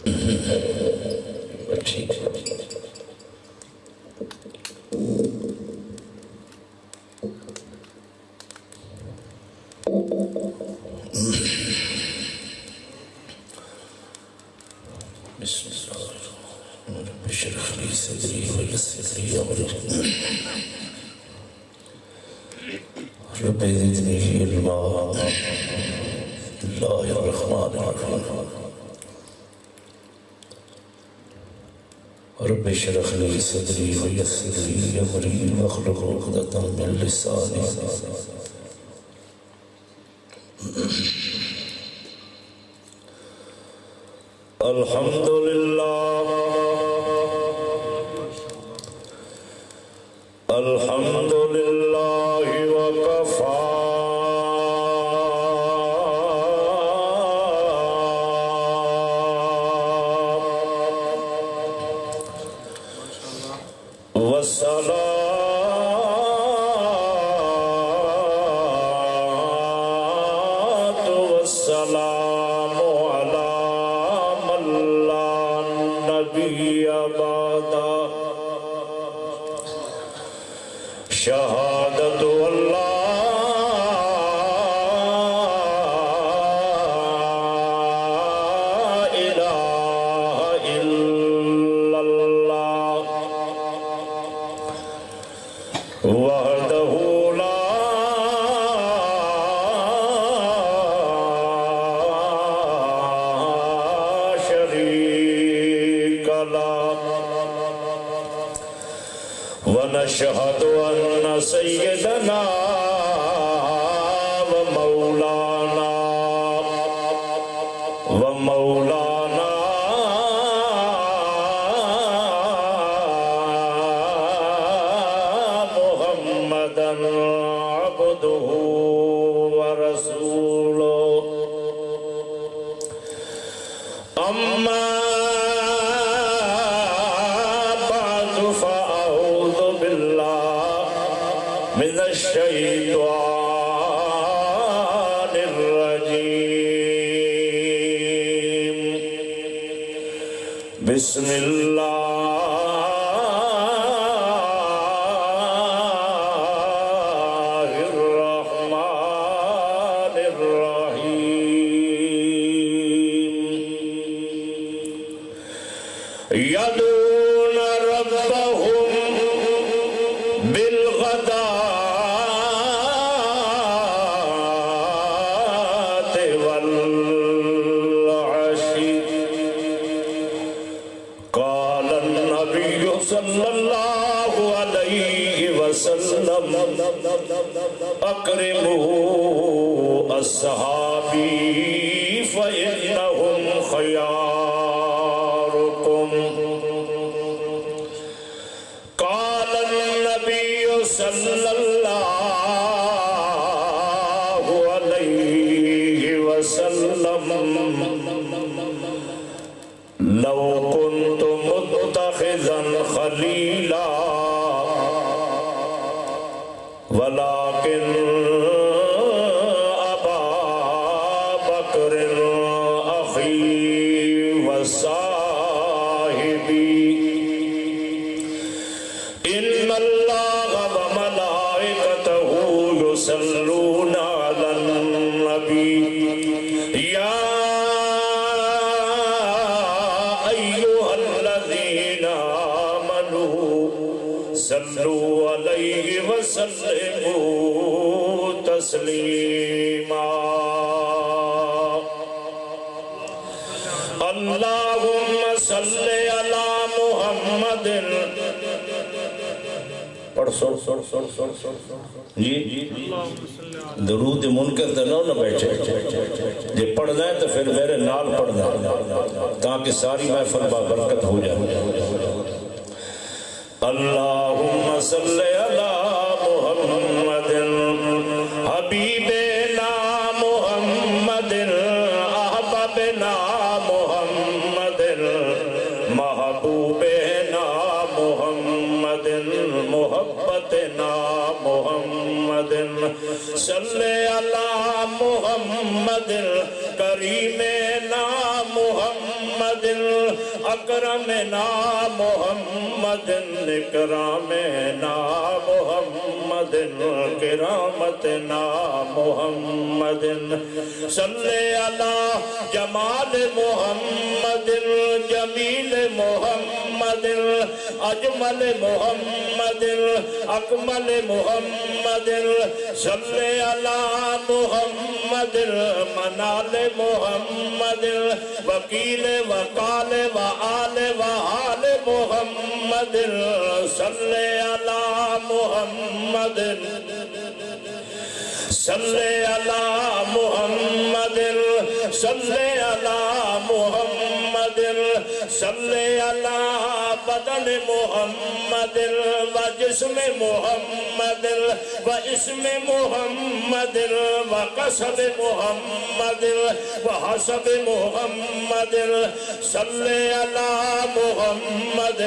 ٹھیک ہے بسم اللہ رب اشرح لي صدري ويسر لي امري رب زدني علما الله الرحمن الرحيم رب اشرح لي صدري ويسر لي امري واحلل عقدة من لساني الحمد لله الحمد لله وكفى والصلاة والسلام على من لا نبي بعده شهادة أن لا إله إلا الله وحده لا شريك له ونشهد أن سيدنا ومولانا محمدا عبده ورسوله أما بعد فأعوذ بالله من الشيطان الرجيم بسم الله الرحمن الرحيم يدعون ربهم بالغداة والعشي قال النبي صلى الله عليه وسلم أكرموا أصحابي فإنهم خياركم قال النبي صلى الله عليه وسلم لو كنت متخذا خليلا ولكن أبا بكر أخي وصاحبي إن الله وملائكته يصلون على النبي يا أيها الذين آمنوا صلوا عليه وسلموا تسليما اللهم صل على محمد جی درود منکر تے نہ بیٹھے جی پڑھنا ہے تو پھر میرے نال پڑھنا تاکہ ساری محفل بابرکت ہو جائے اللہم صل علی محمد حبیبنا محمد احبابنا محمد محبوبنا محمد محبتنا محمد صل علی محمد کریمنا محمد اکرمنا محمد اکرامنا محمد کرامتنا محمد صلی علی جمال محمد جمیل محمد اجمل محمد اکمل محمد صلی علی محمد منال محمد وکیل وقال وآل وآل محمد صلی علی محمد صلی علی محمد صلی علی محمد صلی علی بدن محمد و جسم محمد و اسم محمد و قصب محمد و حسب محمد صلی علی محمد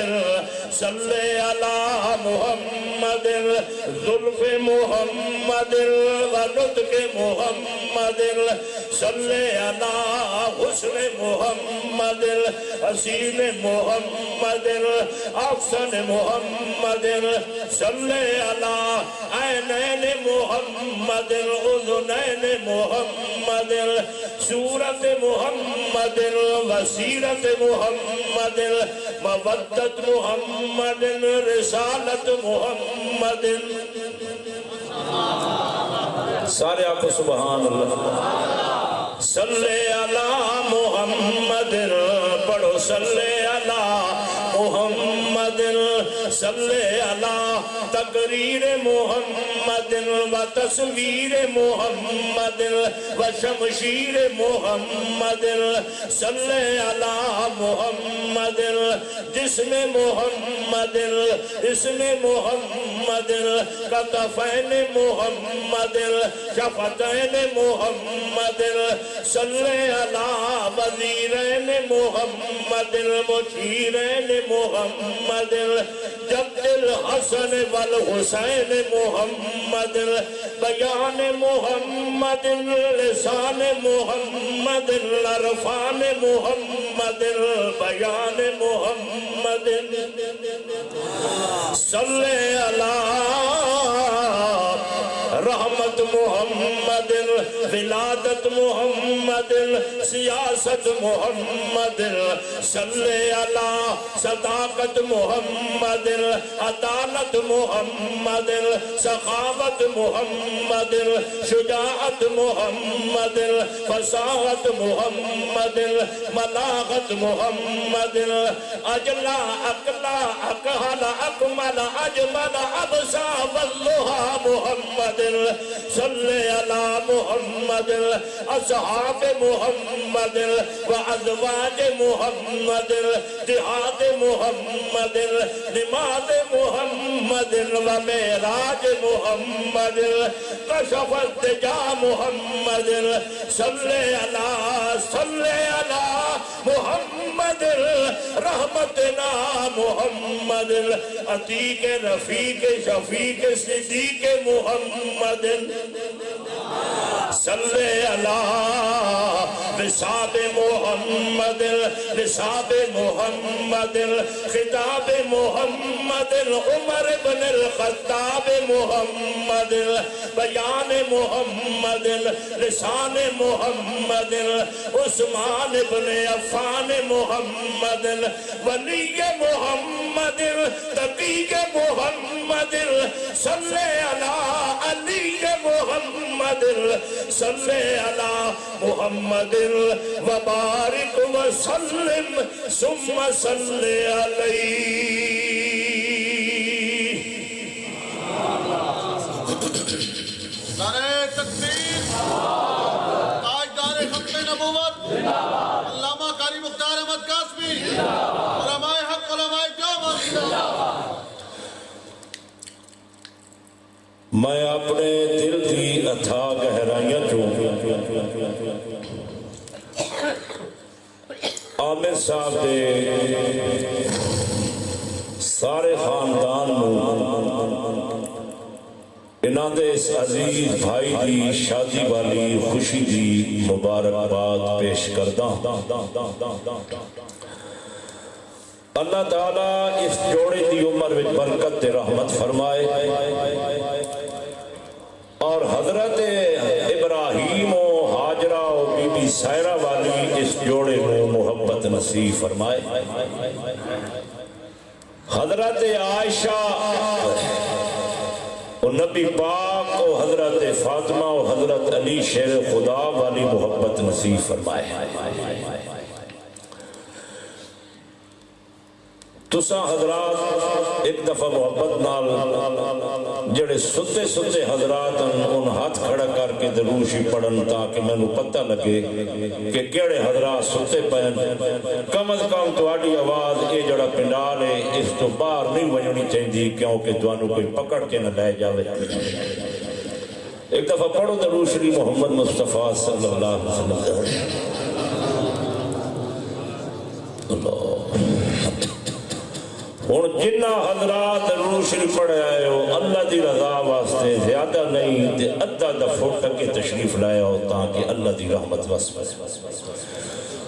صلی علی محمد ظلف محمد و نطق محمد صلی علی حسن محمد حسین محمد افسن محمد صلی علی عینین محمد اذنین محمد صورت محمد وسیرت محمد مودت محمد رسالت محمد سارے آپ کو سبحان اللہ صلی علی محمد پڑھو صلی علی محمد صلی علی تقریر محمد و تصویر محمد و شمشیر محمد صلی علی محمد جسم محمد اسم محمد کتفین محمد شفتین محمد صلی علی وزیرین محمد مشیرین محمد جد الحسن والحسین محمد بیان محمد لسان محمد عرفان محمد بیان محمد صلی علی رحمت محمد ولادت محمد سیاست محمد صلی علی صداقت محمد عدالت محمد سخاوت محمد شجاعت محمد فصاحت محمد ملاغت محمد اجلا اقلا اقحل اکمل اجمل ابسا واللہا محمد صلی علی محمد اصحاب محمد وازواج محمد جہاد محمد نماز محمد ومعراج محمد کشف الدجا محمد صلی علی محمد رحمتنا محمد عتیق رفیق شفیق صدیق محمد صلی علی وصاب محمد وصاب محمد خطاب محمد عمر بن الخطاب محمد بیان محمد لسان محمد عثمان بن عفان محمد ولی محمد تقی محمد صلی علی علی محمد صلی علی محمد وبارک وسلم ثم صلی علیہ نعرہ تکبیر تاجدار ختم نبوت علامہ قاری مختار احمد قاسمی علماء حق علماء دیوبند میں اپنے دل کی اتھا گہرائیاں عامر صاحب دے سارے خاندان انہاں دے اس عزیز بھائی دی شادی والی خوشی دی مبارکباد پیش کرداں۔ اللہ تعالیٰ اس جوڑے دی عمر وچ برکت تے رحمت فرمائے اور حضرت ابراہیم و حاجرہ و بی بی سائرہ والی اس جوڑے میں محبت نصیب فرمائے۔ حضرت عائشہ و نبی پاک و حضرت فاطمہ و حضرت علی شیر خدا والی محبت نصیب فرمائے۔ تساں حضرات ایک دفعہ محبت نال جڑے ستے ستے حضرات ان ہاتھ کھڑا کر کے دروشی پڑھن تاکہ میں نو پتہ لگے کہ کیڑے حضرات ستے پہن کم از کم تواڈی آواز اے جڑا پنڈال ہے اس تو باہر نہیں وجنی چاہیے کیونکہ توانو کوئی پکڑ کے نہ لے جاوے۔ ایک دفعہ پڑھو درود شریف محمد مصطفیٰ صلی اللہ علیہ وسلم۔ اللہ اور جنہ حضرات درود شریف پڑھے آئے ہو اللہ دی رضا واسطے زیادہ نہیں تے ادھا دفعہ تک کے تشریف لائے ہو تاکہ اللہ دی رحمت واسطے۔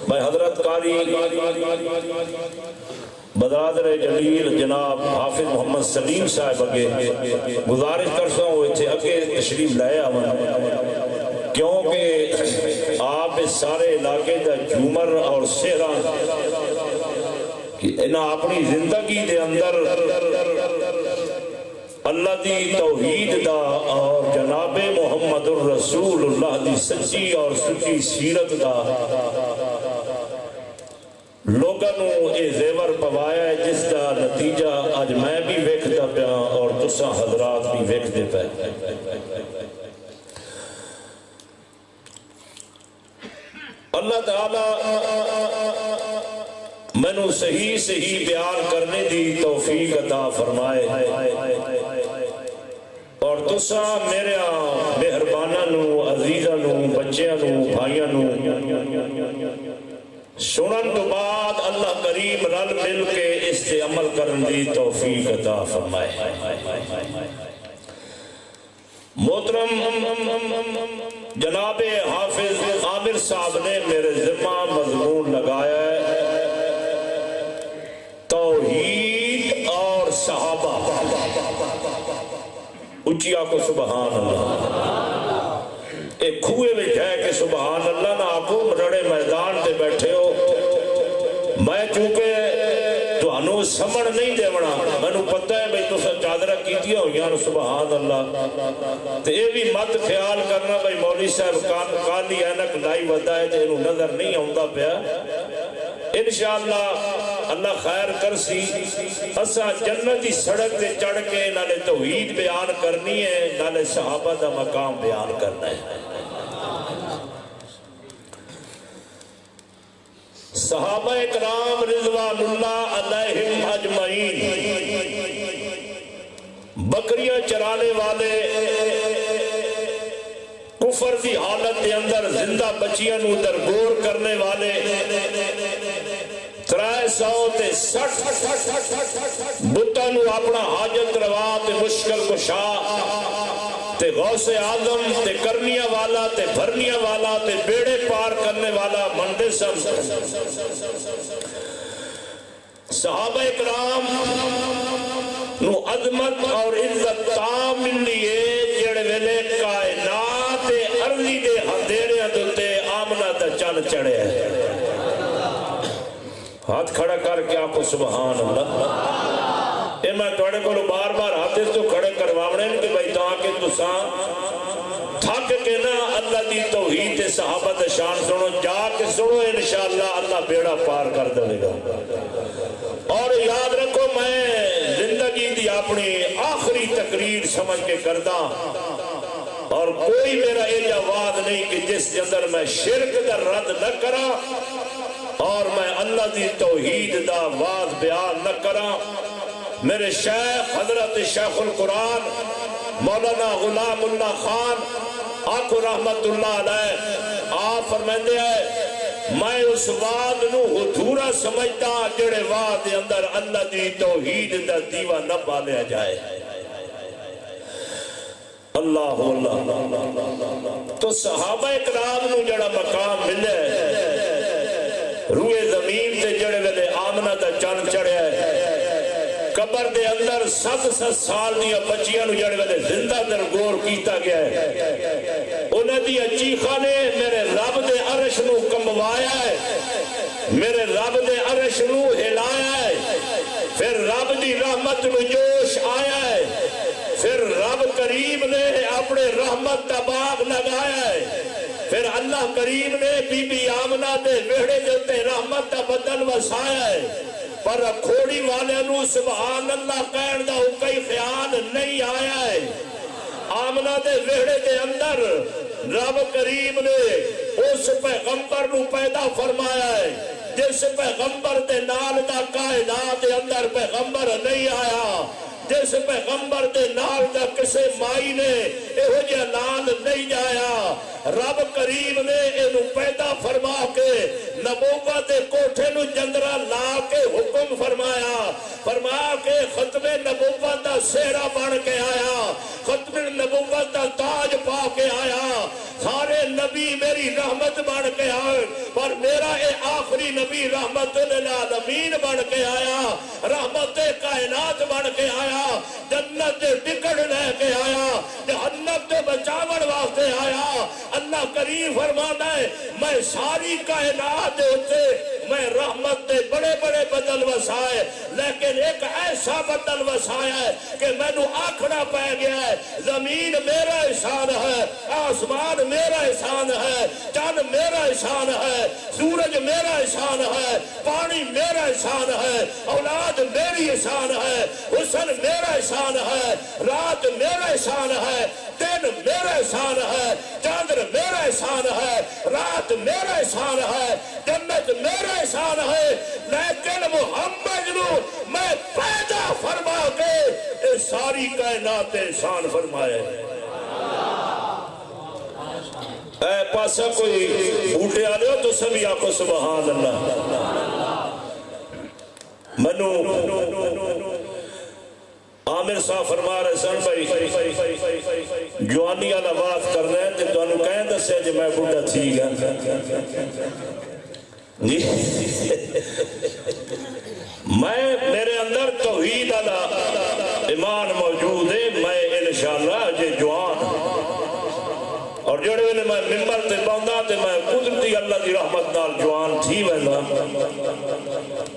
میں حضرت قاری برادر جلیل جناب حافظ محمد سلیم صاحب اگے گزارش کرتا ہوں اتھے اگے تشریف لائے آمن کیونکہ آپ اس سارے علاقے دا جھومر اور سہران انہاں اپنی زندگی دے اندر اللہ دی توحید دا اور جناب محمد الرسول اللہ دی سچی اور سچی سیرت دا لوگوں اے زیور پوایا ہے جس دا نتیجہ آج میں بھی ویکھدا پیا اور تساں حضرات بھی ویکھدے پے۔ اللہ تعالی میں نو صحیح صحیح بیان کرنے دی توفیق عطا فرمائے اور تسا میرے مہربانہ نو عزیزہ نو بچیاں نو بھائیاں نو سنن تو بعد اللہ کریم رل مل کے اس سے عمل کرن دی توفیق عطا فرمائے۔ محترم جناب حافظ عامر صاحب نے میرے ذمہ مضمون لگایا ہے توحید اور صحابہ۔ اچھیا کو سبحان اللہ۔ ایک کھوئے میں ہے کہ سبحان اللہ نہ آکو رڑے میدان تے بیٹھے ہو میں چونکہ تو انو سمڑ نہیں دے بنا میں نو پتہ ہے بھئی تو سب چادرہ کیتیا ہو یار سبحان اللہ تو یہ بھی مت خیال کرنا بھئی مولی صاحب کالی اینک لائی ودا ہے تو انو نظر نہیں ہوندہ پیا انشاءاللہ اللہ خیر کرسی اسا جنتی سڑک تے چڑھ کے نالے توحید بیان کرنی ہے نالے صحابہ دا مقام بیان کرنا ہے۔ صحابہ اکرام رضوان اللہ علیہم اجمعین بکریاں چرانے والے کفر دی حالت کے اندر زندہ بچیاں نو درگور کرنے والے 360 بتاں نو اپنا حاجت روا تے مشکل کشا تے غوث اعظم تے کرنیاں والا تے بھرنیاں والا تے بیڑے پار کرنے والا منڈے سم صحابہ اکرام نو عظمت اور عزت تام ملیے جڑے ویلے کائنات ارضی دے اندھیرے دے آمنہ دا چل چڑھے ہیں۔ ہاتھ کھڑا کر کے آپ کو سبحان اللہ اے میں توڑے کو بار بار ہاتھے تو کھڑے کرواونے کہ بھائی تاکہ تساں تھک کے نا اللہ دی توحید صحابہ دا شان سنو جا کے سنو انشاءاللہ اللہ بیڑا پار کر دے گا۔ اور یاد رکھو میں زندگی دی اپنی آخری تقریر سمجھ کے کردہ اور کوئی میرا یہ آواز نہیں کہ جس کے اندر میں شرک دا رد نہ کرا اور میں اللہ دی توحید دا آواز بیان نہ کرا۔ میرے شیخ حضرت شیخ القرآن مولانا غلام اللہ خان آنکھو رحمت اللہ علیہ آپ فرمائندے ہیں میں اس وعد نو حضورہ سمجھتا جڑے وعد اندر اللہ دی توحید دا دیوہ نہ بالیا جائے۔ اللہ اللہ تو صحابہ اکرام نو جڑا مقام ملے روئے زمین تے جڑے ویلے آمنہ دا چند چڑھیا ہے قبر دے اندر 7 سال دیا بچیاں نو جڑے ویلے زندہ در گور کیتا گیا ہے انہیں دی چیخا نے میرے رب دے عرش نو کموایا ہے میرے رب دے عرش نو ہلایا ہے پھر رب دی رحمت نو جوش آیا ہے پھر رب کریم نے اپنے رحمت دا باغ لگایا ہے پھر اللہ کریم نے بی بی آمنہ دے ویڑے دیتے رحمت دا بدل وسایا ہے پر کھوڑی والے نو سبحان اللہ کہن دا کوئی خیال نہیں آیا ہے آمنہ دے ویڑے دے اندر رب کریم نے اس پیغمبر نو پیدا فرمایا ہے جس پیغمبر دے نال دا کائنات دے اندر پیغمبر نہیں آیا جس پیغمبر دے نال دا کسے مائی نے ایہو جے نال نہیں جایا رب کریم نے انہوں پیدا فرما کے نبوت دے کوٹھے نو جندرہ لا کے حکم فرما کے ختم نبوت دا سہرا بن کے آیا ختم نبوت دا تاج پا کے آیا سارے نبی میری رحمت بن کے آئے پر میرا اے آخری نبی رحمت للعالمین بن کے آیا رحمت کائنات بن کے آیا جنت دے ٹکٹ لے کے آیا جہنم دے بچاون واسطے آیا اللہ کریم فرمانا ہے میں ساری کائنات دے ہوتے میں رحمت دے بڑے بڑے بدل وسائے لیکن ایک ایسا بدل وسایا ہے کہ میں نو آکھنا پہ گیا ہے زمین میرا احسان ہے آسمان میرا احسان ہے چاند میرا احسان ہے سورج میرا احسان ہے پانی میرا احسان ہے اولاد میری احسان ہے حسن میرا احسان ہے رات میرا احسان ہے دن میرا احسان ہے چاند میرا احسان ہے رات میرا احسان ہے جنت میرا احسان ہے لیکن محمد نو میں پیدا فرما کے اس ساری کائنات احسان فرمائے اے پاسا کوئی بوٹے آلے ہو تو سبھی آنکھو سبحان اللہ منو عامر صاحب فرما رہے سن بھائی جوانی والا بات کر رہے ہیں تو تانوں کہیں دسے جو میں بوٹا تھی گا جی میں میرے اندر توحید والا ایمان موجود ہے میں انشاءاللہ جے جوان اور جڑے ویلے میں ممبر تے پاؤندا تے میں قدرتی اللہ دی رحمت نال جوان تھی ویندا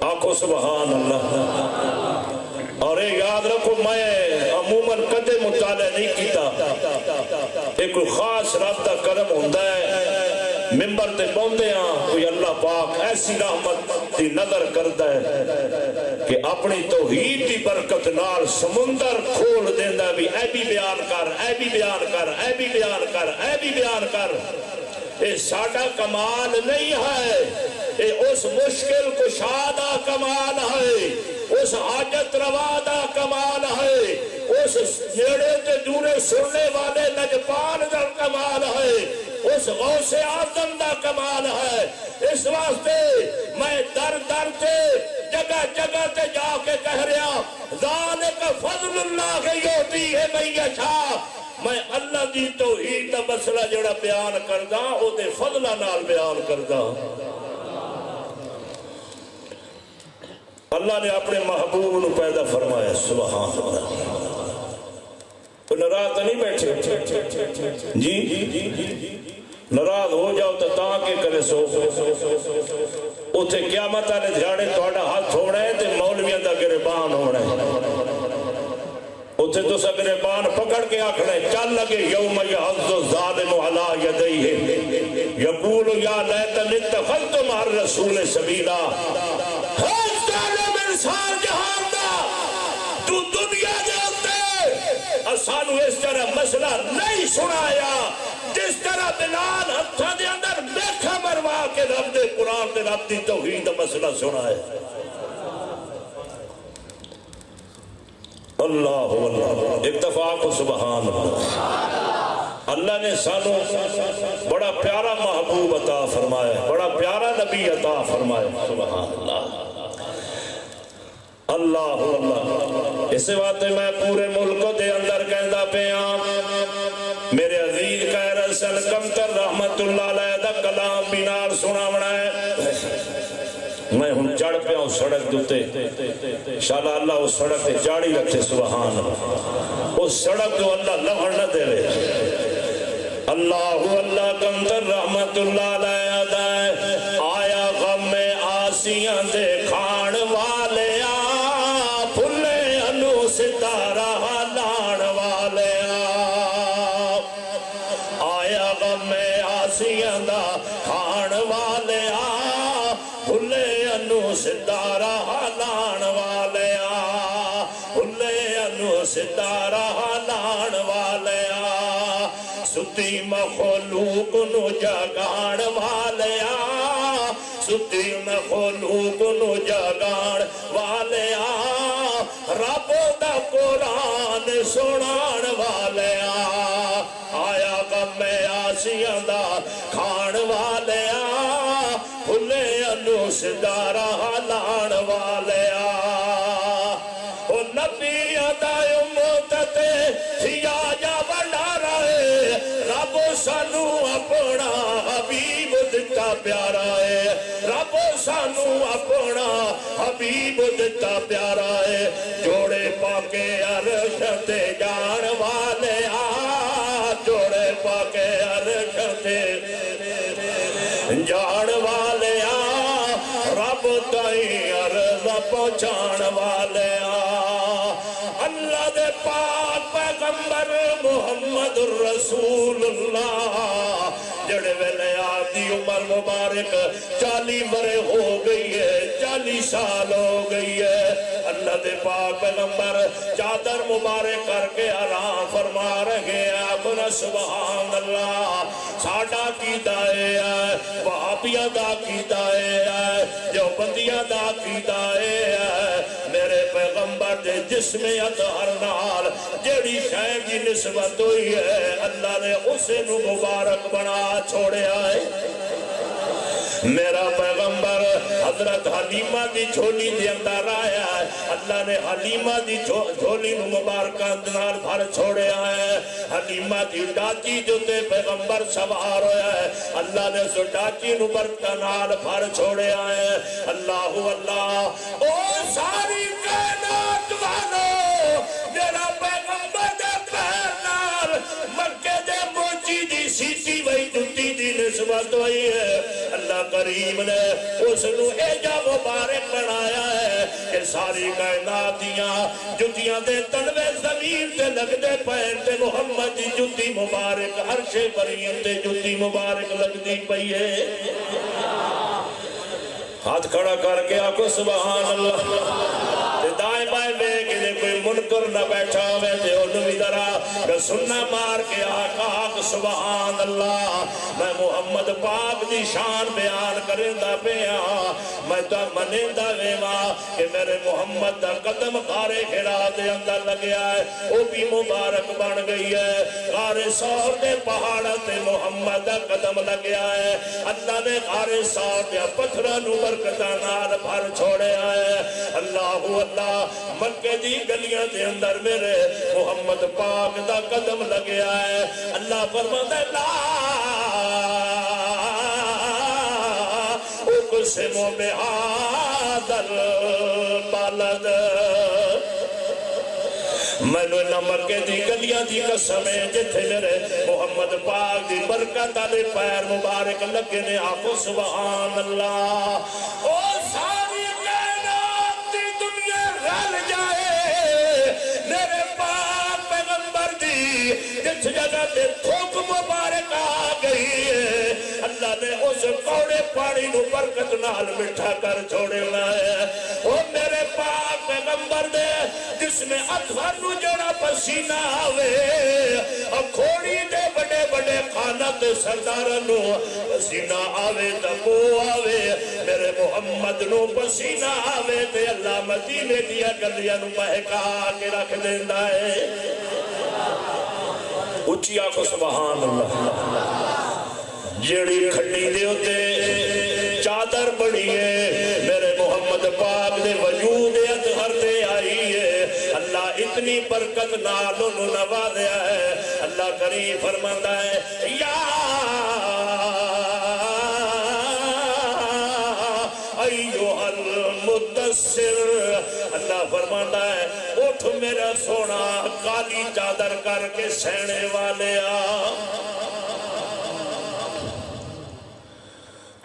آنکھو سبحان اللہ اور یہ یاد رکھو میں عموماً کدے مطالعہ نہیں کیتا ایک خاص رابطہ کرم ہوندہ ہے ممبر تے پوندے ہاں کوئی اللہ پاک ایسی رحمت دی نظر کرتا ہے کہ اپنی توحید دی برکت نال سمندر کھول دیندہ بھی اے بھی بیان کر اے بھی بیان کر اے بھی بیان کر اے بھی بیان کر یہ ساڑھا کمال نہیں ہے یہ اس مشکل کشادہ کمال ہے اس حاجت روادہ کمال ہے اس نیڑے تے دورے سننے والے نجبان دا کمال ہے اس غوث اعظم دا کمال ہے اس واسطے میں در در تے جگہ جگہ تے جا کے کہہ رہا ذالک فضل اللہ یعطی ہے من یشاء میں اللہ دی توحید دا مسئلہ جڑا بیان کردا او دے فضلہ نال بیان کردا اللہ نے اپنے محبوب نو پیدا فرمایا سبحان اللہ تو ناراض نہیں بیٹھے جی ناراض ہو جاؤ تو تاکہ کرے سو اتھے قیامت والے دھیاڑے تہاڈا ہاتھ ہونا ہے تے مولویاں دا گربان ہونا ہے اتھے تو سا گربان پکڑ کے آکھنا ہے چل لگے یوم یحض الظالم علی یدیہ یقول یا لیتنی اتخذت مع الرسول سبیلا انسان جہان دا تو دنیا جانتے سانو اس طرح مسئلہ نہیں سنایا جس طرح بلال ہتھا دے اندر میکھا مروا کے رب دے قرآن دے رب دی توحید مسئلہ سنائے اللہ اللہ اتفاق سبحان اللہ اللہ نے سانو بڑا پیارا محبوب عطا فرمایا بڑا پیارا نبی عطا فرمایا سبحان اللہ اللہ اللہ اس واسطے میں پورے ملک دے اندر کہندا پیا میرے عزیز خیر حسن کمتر رحمت اللہ علیہ دا کلام بھی نال سناونا ہے میں ہن چڑھ پیا اس سڑک دوتے انشاءاللہ اللہ اس سڑک تے جاڑی رکھے سبحان اللہ اس سڑک تو اللہ لغن نہ دے اللہ اللہ کمتر رحمت اللہ علیہ دا آیا غم آسیاں دے کھان والے پھلے انو ستارہ لان والے آیا غم آسیاں دا کھان والے پھلے انو ستارہ لان والے پھلے انو ستارہ لان والے ستی مخلوق نو جگان والیا ستی مخلوق نو جگان والیا رب دا قرآن سنان والیا آیا غم آسیاں دا کھان والیا پھلے انو ستارہ لان والیا او نبی دا امت تے تھیا جا بڑھارا ہے رب سانو اپنا حبیب دتا پیارا ہے رب سانو اپنا حبیب دتا پیارا ہے جوڑے پاکے عرش تے جان والے جوڑے پاکے عرش تے جان والے رب تائیں عرض پہنچان والے اللہ دے پاک پیغمبر محمد رسول اللہ جڑے ویلے آدھی عمر مبارک 40 برے ہو گئی ہے 40 سال ہو گئی ہے اللہ دے پاک پیغمبر چادر مبارک کر کے آرام فرما رہے ہیں اپنا سبحان اللہ ساڑھا کی دائے ہے وہابیاں دا کی دائے ہے جو بندیاں دا کی دائے ہے میرے پیغمبر دے جسم اطہر نال جیڑی شہر کی نسبت ہوئی ہے اللہ نے اسے نو مبارک بنا چھوڑے آئے میرا پیغمبر حضرت حلیمہ دی جھولی دی اندر آیا ہے اللہ نے حلیمہ دی جھولی نو مبارکہ اندنال بھر چھوڑے آئے حلیمہ دی ڈاچی جو تے پیغمبر سوار ہویا ہے اللہ نے سو ڈاچی نو برکنال بھر چھوڑے آئے اللہ اللہ او ساری کائنات والو میرا پیغمبر دے پہنال مکہ دے موچی دی سیٹی وہی جتی دی نسبت ہوئی ہے اللہ کریم نے اس نو ایجا مبارک بنایا ہے کہ ساری کائنات دیاں جتیاں دے تنوے زمین تے لگ دے پہن تے محمد دی جتی مبارک عرش بریم تے جتی مبارک لگ دی پئی ہے ہاتھ کھڑا کر کے آکو سبحان اللہ دائیں بائیں بے کہ کوئی منکر نہ بیٹھا ہوئے تھے انہوں بھی ذرا سننا مار کے آقا سبحان اللہ میں محمد پاک دی شان بیان کرندہ پیا میں تو منندہ ویما کہ میرے محمد دا قدم غارے کھڑا دے اندر لگیا ہے وہ بھی مبارک بن گئی ہے غارے سور دے پہاڑا تے محمد دا قدم لگیا ہے اللہ نے غارے سور دے پتھرانو برکتانال بھر چھوڑے آئے اللہ اللہ مکہ دی گلیاں دے اندر میرے محمد پاک دا قدم لگیا ہے اللہ فرماتا ہے لا اقسم بہذا البلد میں نے مکے دی گلیاں دی قسمیں جتھے میرے محمد پاک دی برکت علی پیر مبارک لگے نے آقو سبحان اللہ او ساری کائنات دی دنیا رل جائے میرے پاک پیغمبر دی جس جگہ تے تھوک مبارک آ گئی ہے اللہ نے اس کوڑے پانی نو برکت نال مٹھا کر چھوڑے لائے او میرے پاک پیغمبر دے جس میں اطہر نو جڑا پسینہ آوے کھوڑی دے بڑے بڑے خانت سردارنو پسینہ آوے تبو آوے میرے محمد نو پسینہ آوے تے اللہ مدینے دیا گلیاں نو مہکا کے رکھ دیندہ ہے اچھی آنکھو سبحان اللہ جیڑی کھڑی دے ہوتے چادر بڑی ہے میرے محمد پاک دے وجود اطہر دے اتنی برکت نال انہوں نوازیا ہے اللہ کریم فرماندا ہے یا ایھا المدثر اللہ فرماندا ہے اٹھ میرا سونا کالی چادر کر کے سہنے والے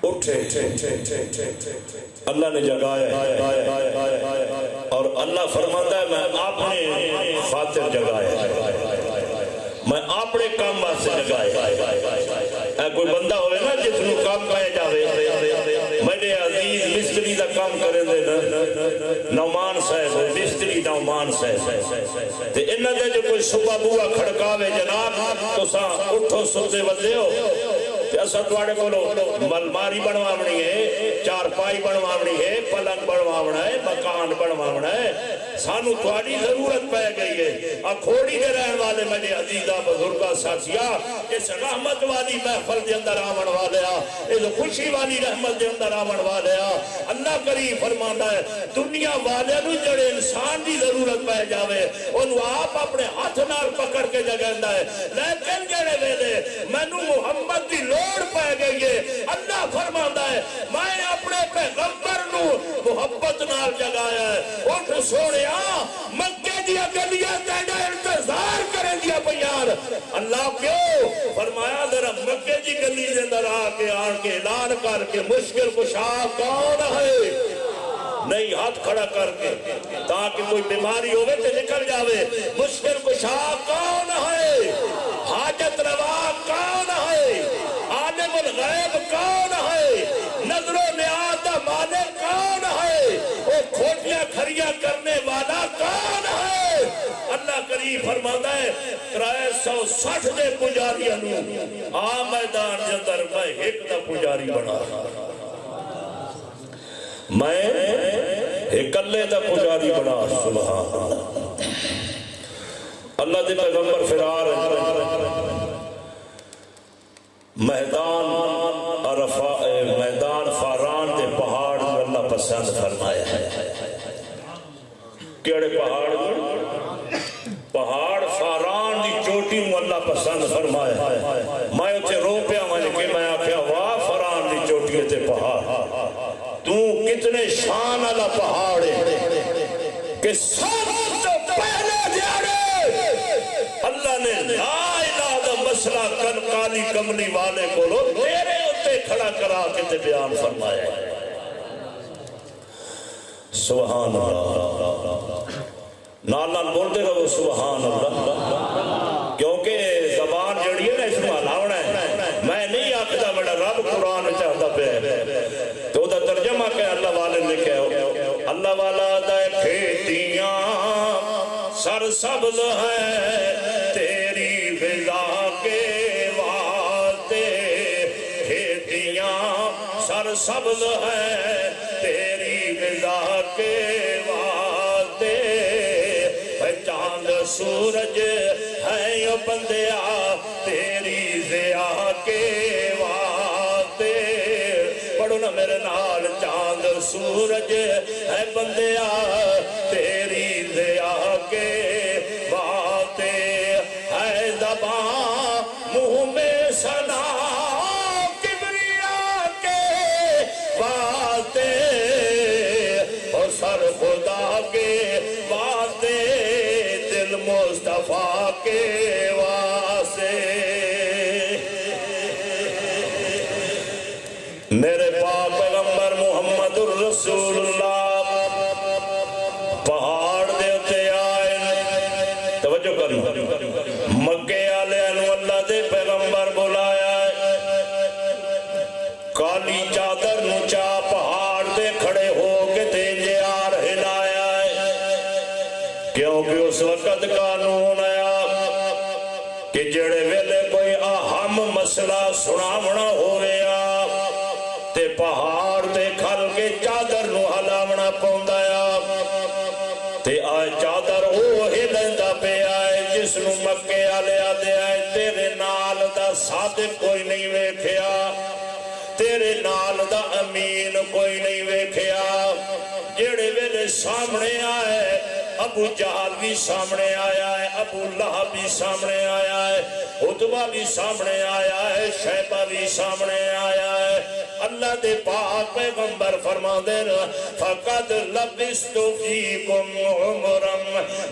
اٹھے اللہ نے جگایا اور اللہ فرماتا ہے میں اپنے خاطر جگایا میں اپنے کام واسطے جگایا کوئی بندہ ہوئے نا جس نو کام پائے جاوے میرے عزیز مستری دا کام کریں دے نعمان صاحب مستری نعمان صاحب تے انہاں دے جو کوئی صبح بوا کھڑکاوے جناب تو سا اٹھو ستے ودے ہو اسا تواڈے کولو ملماری بنواونی ہے چارپائی بنواونی ہے پلنگ بنواونا ہے مکان بنواونا ہے سانو تواڈی ضرورت پے گئی ہے کھوڑی دے رہن والے میرے عزیزاں بزرگاں ساتھیاں اس رحمت والی محفل دے اندر آون والے اس خوشی والی رحمت دے اندر آون والے اللہ کریم فرماندا ہے دنیا والے نو جڑے انسان دی ضرورت پے جاوے اونوں آپ اپنے ہاتھ نال پکڑ کے جگاندا ہے لیکن جڑے ویلے مینوں محمد دی لوڑ پہ گئی ہے اللہ فرماندا ہے میں اپنے پیغمبر نو محبت نال جگایا ہے اٹھ سونیا مکے دیا گلیاں تیرا انتظار کریں دیا پیار اللہ کیوں فرمایا ذرا مکے دی گلی دے اندر آ کے آن کے اعلان کر کے مشکل کشا کون ہے نہیں ہاتھ کھڑا کر کے تاکہ کوئی بیماری ہوئے تے نکل جاوے مشکل کشا کون ہے حاجت روا کون ہے عالم الغیب کون ہے نظر و نیاز دا مالک کون ہے وہ کھوٹیاں کھریاں کرنے والا کون ہے اللہ کریم فرماتا ہے 360 دے پجاریاں نو آ میدان دے اندر میں ایک دا پجاری بنا میں ایک اللہ دا پجاری بنا سبحان اللہ دے پیغمبر فرار میدان فاران دے پہاڑ کو اللہ پسند فرمایا ہے کیڑے پہاڑ فاران دی چوٹی کو اللہ پسند فرمایا ہے میں اتے رو پیا کہ میں آکھیا واہ فاران دی چوٹی تے پہاڑ تو کتنے شان والا پہاڑ ہے کہ سب تو پہلے دیاڑے اللہ نے لا الہ دا مسئلہ کن کالی کملی والے کو لو تیرے اتے کھڑا کرا کے تے بیان فرمایا ہے سبحان اللہ نالان بولتے رہو سبحان اللہ کیونکہ زبان جڑی ہے نا اس میں ہلاونا ہے میں نہیں آکھتا بڑا رب قرآن چاہتا پہ تو دا ترجمہ کہ اللہ والے نے کہو اللہ والا دے کھیتیاں سر سبز ہیں تیری غذا کے واسطے کھیتیاں سر سبز ہیں تیری غذا کے واسطے چاند سورج ہے یو بندیا تیری ضیاء کے واسطے پڑھو نا میرے نال چاند سورج ہے بندیا تیری ضیاء کے واسطے ہے زبان منہ میں ثنا کبریا کے واسطے اور سر خدا کے واسطے دل مصطفیٰ کے واسطے میرے پاک پیغمبر محمد الرسول اللہ پہاڑ دے اتے آئے توجہ کرنا مکے آلے انو اللہ دے پیغمبر بلایا کالی چادر نچا پہاڑ دے کھڑے ہو کے تیجے آر ہلایا کیونکہ اس وقت قانون آیا کہ جڑے ویلے کوئی اہم مسئلہ سناونا ہو رہا تے پہاڑ تے کھل کے چادر نو ہلاونا پوندایا تے آئے چادر وہ ہلندا پہ آئے جس نو مکے آلے آدھے آئے تیرے نال دا صادق کوئی نہیں ویکھیا تیرے نال دا امین کوئی نہیں ویکھیا جڑے ویلے سامنے آئے ابو جہل بھی سامنے آیا ہے، ابو لہب بھی سامنے آیا ہے، عتبہ بھی سامنے آیا ہے، شیبہ بھی سامنے آیا ہے۔ اللہ دے پاک پیغمبر فرما دے فقد لبثت فیکم عمرا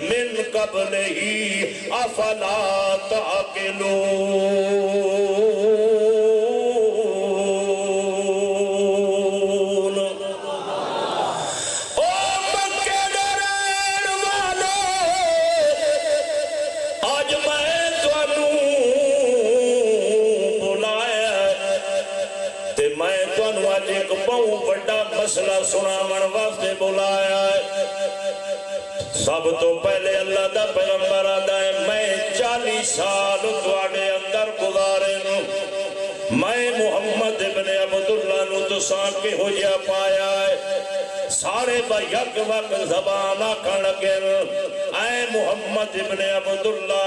من قبلہ افلا تعقلون۔ او مکے دے رہن والے، آج میں تانوں بلایا تے میں تانوں آج ایک بہت بڑا مسئلہ سناون واسطے بلایا ہے۔ سب تو پہلے اللہ دا پیغمبر آدھا ہے میں 40 سال تواڈے اندر گزارے نو، میں محمد ابن عبداللہ نو تساں کے ہو جا پایا ہے۔ سارے با یک وقت زبان آکھن لگے اے محمد ابن عبداللہ،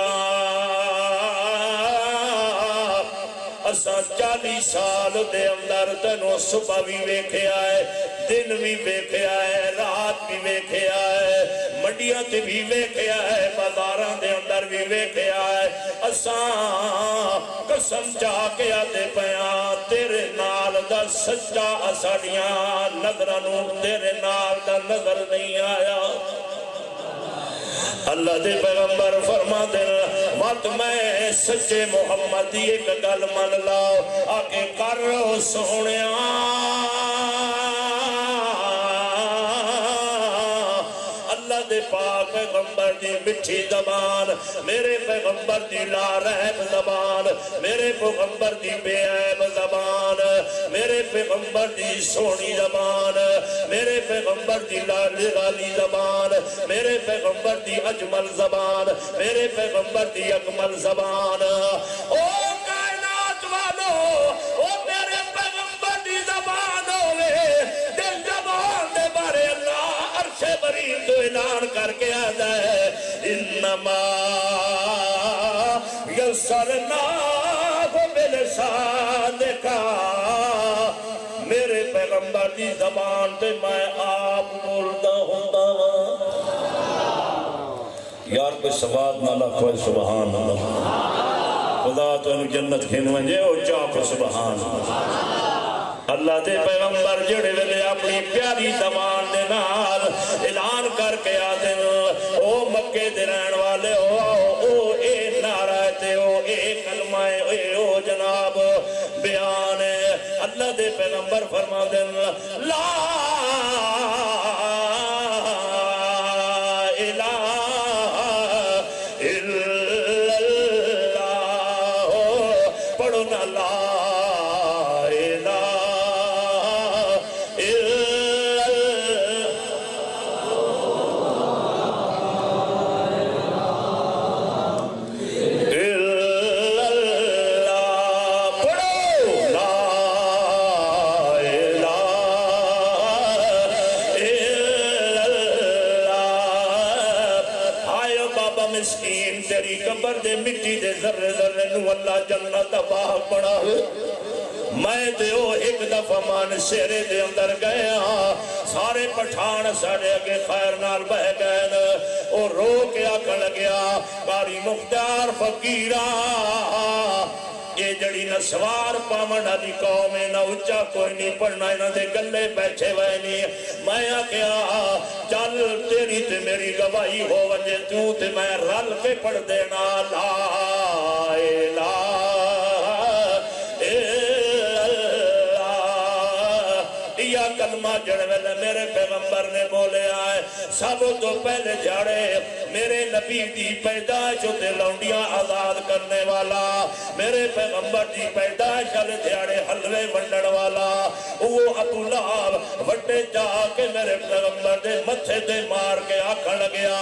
اساں 40 سال دے اندر تینوں صبح بھی ویکھیا ہے، دن بھی ویکھیا ہے، رات بھی ویکھیا ہے، منڈیاں تے بھی ویکھیا ہے، بازاراں دے اندر بھی ویکھیا ہے۔ اساں قسم چاہ کے آتے پیاں تیرے نال دا سچا اساڑیاں نظراں نوں تیرے نال دا نظر نہیں آیا۔ اللہ دے پیغمبر فرما دے مت میں سچے محمد دی ایک گل من لاؤ آکے کر سونیا، اللہ دے پاک پیغمبر دی مٹھی زبان، میرے پیغمبر دی لا رحم زبان، میرے پیغمبر دی بے عیب زبان، میرے پیغمبر دی سونی زبان، میرے پیغمبر دی لالی زبان، میرے پیغمبر دی اجمل زبان، میرے پیغمبر دی اکمل زبان۔ او کائنات والو، او میرے پیغمبر دی زبان ہوئے، دل زبان دے بارے اللہ عرش برین تو اعلان کر کے آدھا ہے انما یسرناہ بلسانک، میرے پیغمبر دی زبان تے میں آپ بولتا ہوں۔ یار کوئی سواد نہ لکھوئے سبحان اللہ، خدا تو انہوں جنت کھینویں جے او چاپ سبحان اللہ۔ اللہ دے پیغمبر جڑے ویلے اپنی پیاری زبان دے نال اعلان کر کے آدھے او مکے دے رہن والے او اے نعرہ تے او اے کلمہ اے او جناب بیان ہے۔ اللہ دے پیغمبر فرما دے لا مسکین تیری قبر دے مٹی دے ذرے ذرے نو اللہ جنت باہ پڑا میں تے او ایک دفعہ مان شیرے دے اندر گیا سارے پٹھان ساڑے اگے خیر نال بہ گئے او رو کے آکھن لگیا قاری مختار فقیرہ یہ جڑی نہ سوار پامنہ دی قوم ہے نہ اچھا کوئی نہیں پڑھنا انہاں دے گلے بیٹھے ہوئے نہیں میں آکھیا چل تیری تے میری گواہی ہو وجہ تو تے میں رل کے پڑھ دینا لا الہ یا کلمہ جڑوے میرے پیغمبر نے بولے آئے سب تو پہلے جاڑے میرے نبی دی پیدائش تے لونڈیاں آزاد کرنے والا میرے پیغمبر دی پیدائش والے دیاڑے حلوے ونڈن والا وہ ابو لہب وڈے جا کے میرے پیغمبر دے متھے تے مار کے آکھن لگیا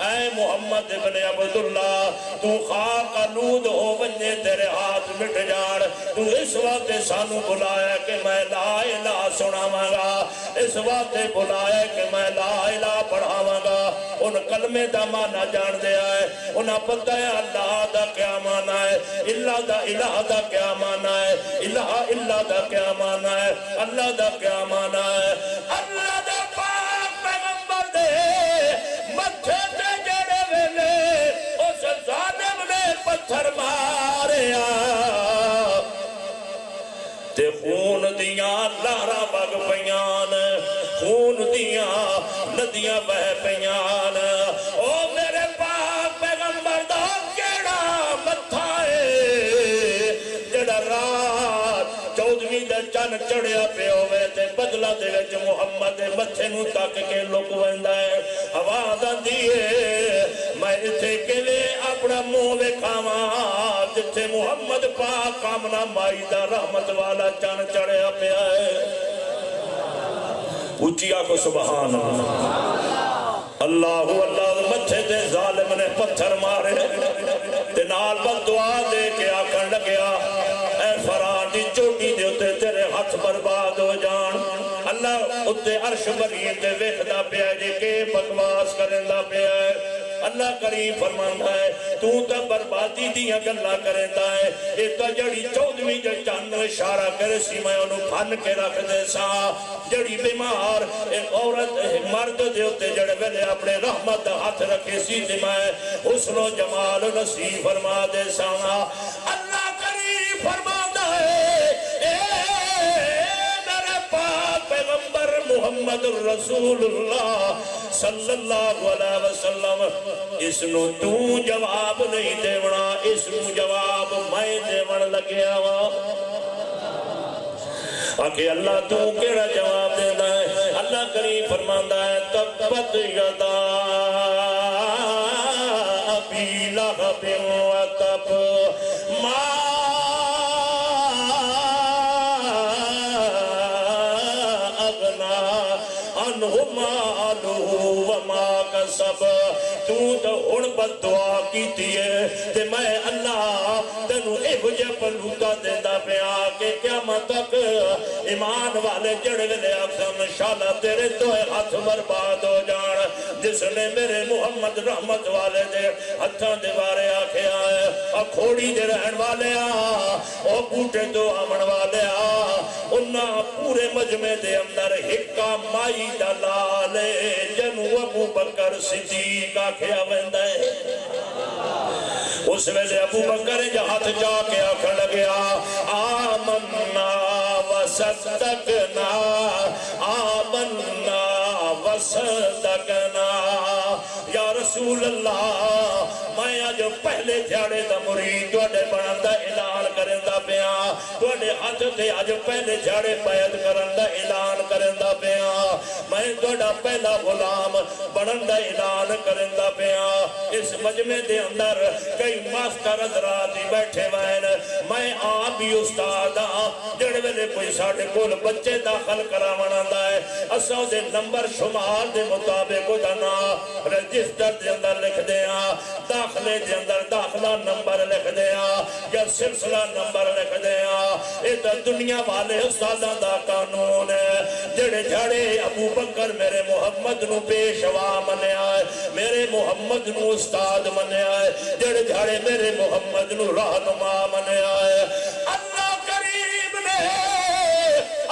اے محمد ابن عبداللہ تو خاک آلود ہو ونجے تیرے ہاتھ مٹ جان تو اس وقت سانو بلایا کہ میں لا الہ سناواں گا اس وقت بلایا کہ میں لا الہ پڑھاواں گا ان کلمے دا معنی جان دے آئے انہاں پتہ ہے اللہ دا کیا معنی ہے اللہ دا الہ دا کیا معنی ہے الہ اللہ دا کیا معنی ہے اللہ دا کیا معنی ہے اللہ دا پاک پیغمبر دے مجھے دیاں ندیاں بہ پیان او میرے پاک پیغمبر دا کیڑا متھا ہے جڑا رات 14ویں دے چن چڑھیا پہ ہوئے تے بدلہ دے وچ محمد متھے نو تک کے لک ویندا ہے آواز آندی ہے میں اتھے کلے اپنا منہ وکھاواں جتھے محمد پاک آمنہ مائی دا رحمت والا چن چڑھیا پہ ہے اچھی آنکھو سبحان اللہ اللہ متھے تے ظالم نے پتھر مارے تے نال بل دعا دے کے آکھن لگیا اے فرار دی چوٹی دے اتے تیرے ہاتھ برباد ہو جان اللہ اتے عرش برین تے ویکھدا پیا جے کہ بکواس کرندا پیا ہے اللہ کریم فرماندا ہے تو تا بربادی دیاں گلاں کریندا ہے اے تا جڑی 14ویں دے چن اشارہ کرے سی میں اونوں پھن کے رکھ دے سا جڑی بیمار ایک عورت مرد دے اتے جڑے ویلے اپنے رحمت ہاتھ رکھے سی تے میں حسن و جمال نصیب فرما دے سا اللہ کریم فرماندا ہے اے میرے پاک پیغمبر محمد رسول اللہ صلی اللہ علیہ وسلم اس نو تو جواب نہیں دیونا اس نو جواب میں دیون لگیا وا آکے اللہ تو کیڑا جواب دینا ہے اللہ کریم فرماندا ہے تبت یدا ابی لہب و تب ما اغنا عنہ مالہ وما کسب تو ہن بد دعا کیتی ہے تے میں اللہ تینوں ایہو جہا پلوٹا دیندا پیا کہ قیامت تک ایمان والے جڑے ویلے آکھن شالا تیرے تو ہاتھ برباد ہو جان جس نے میرے محمد رحمت والے دے ہتھاں دے بارے آکھیا ہے کھوڑی دے رہن والے او بوٹے تو آمن والے انہاں پورے مجمع دے اندر ہکا مائی دا لالے جنو ابو بکر صدیق آکھیا ویندا ہے اس ویلے ابو بکر جا ہاتھ جا کے آکھن لگیا آمنا وصدقنا آمنا وصدقنا یا رسول اللہ میں آج پہلے جھاڑے دا مرید توڑے بڑھن دا اعلان کرن دا پیا توڑے ہاتھ تے آج پہلے جھاڑے بیعت کرن دا اعلان کرن دا پیا میں توڑا پہلا غلام بڑھن دا اعلان کرن دا پیا اس مجمع دے اندر کئی ماستر حضرات بیٹھے وین میں آپ بھی استاد جڑے ویلے کوئی ساڑھے کول بچے داخل کراونا دا ہے اساں دے نمبر شمار دے مطابق دانا رجسٹر دے اندر لکھ دیا داخلے دے اندر داخلہ نمبر لکھ دیا یا سلسلہ نمبر لکھ دیا ایتا دنیا والے استاداں دا قانون ہے جڑے جھڑے ابو بکر میرے محمد نو پیشوا منیا ہے میرے محمد نو استاد منیا ہے جڑے جھڑے میرے محمد نو رہنما منیا ہے اللہ کریم نے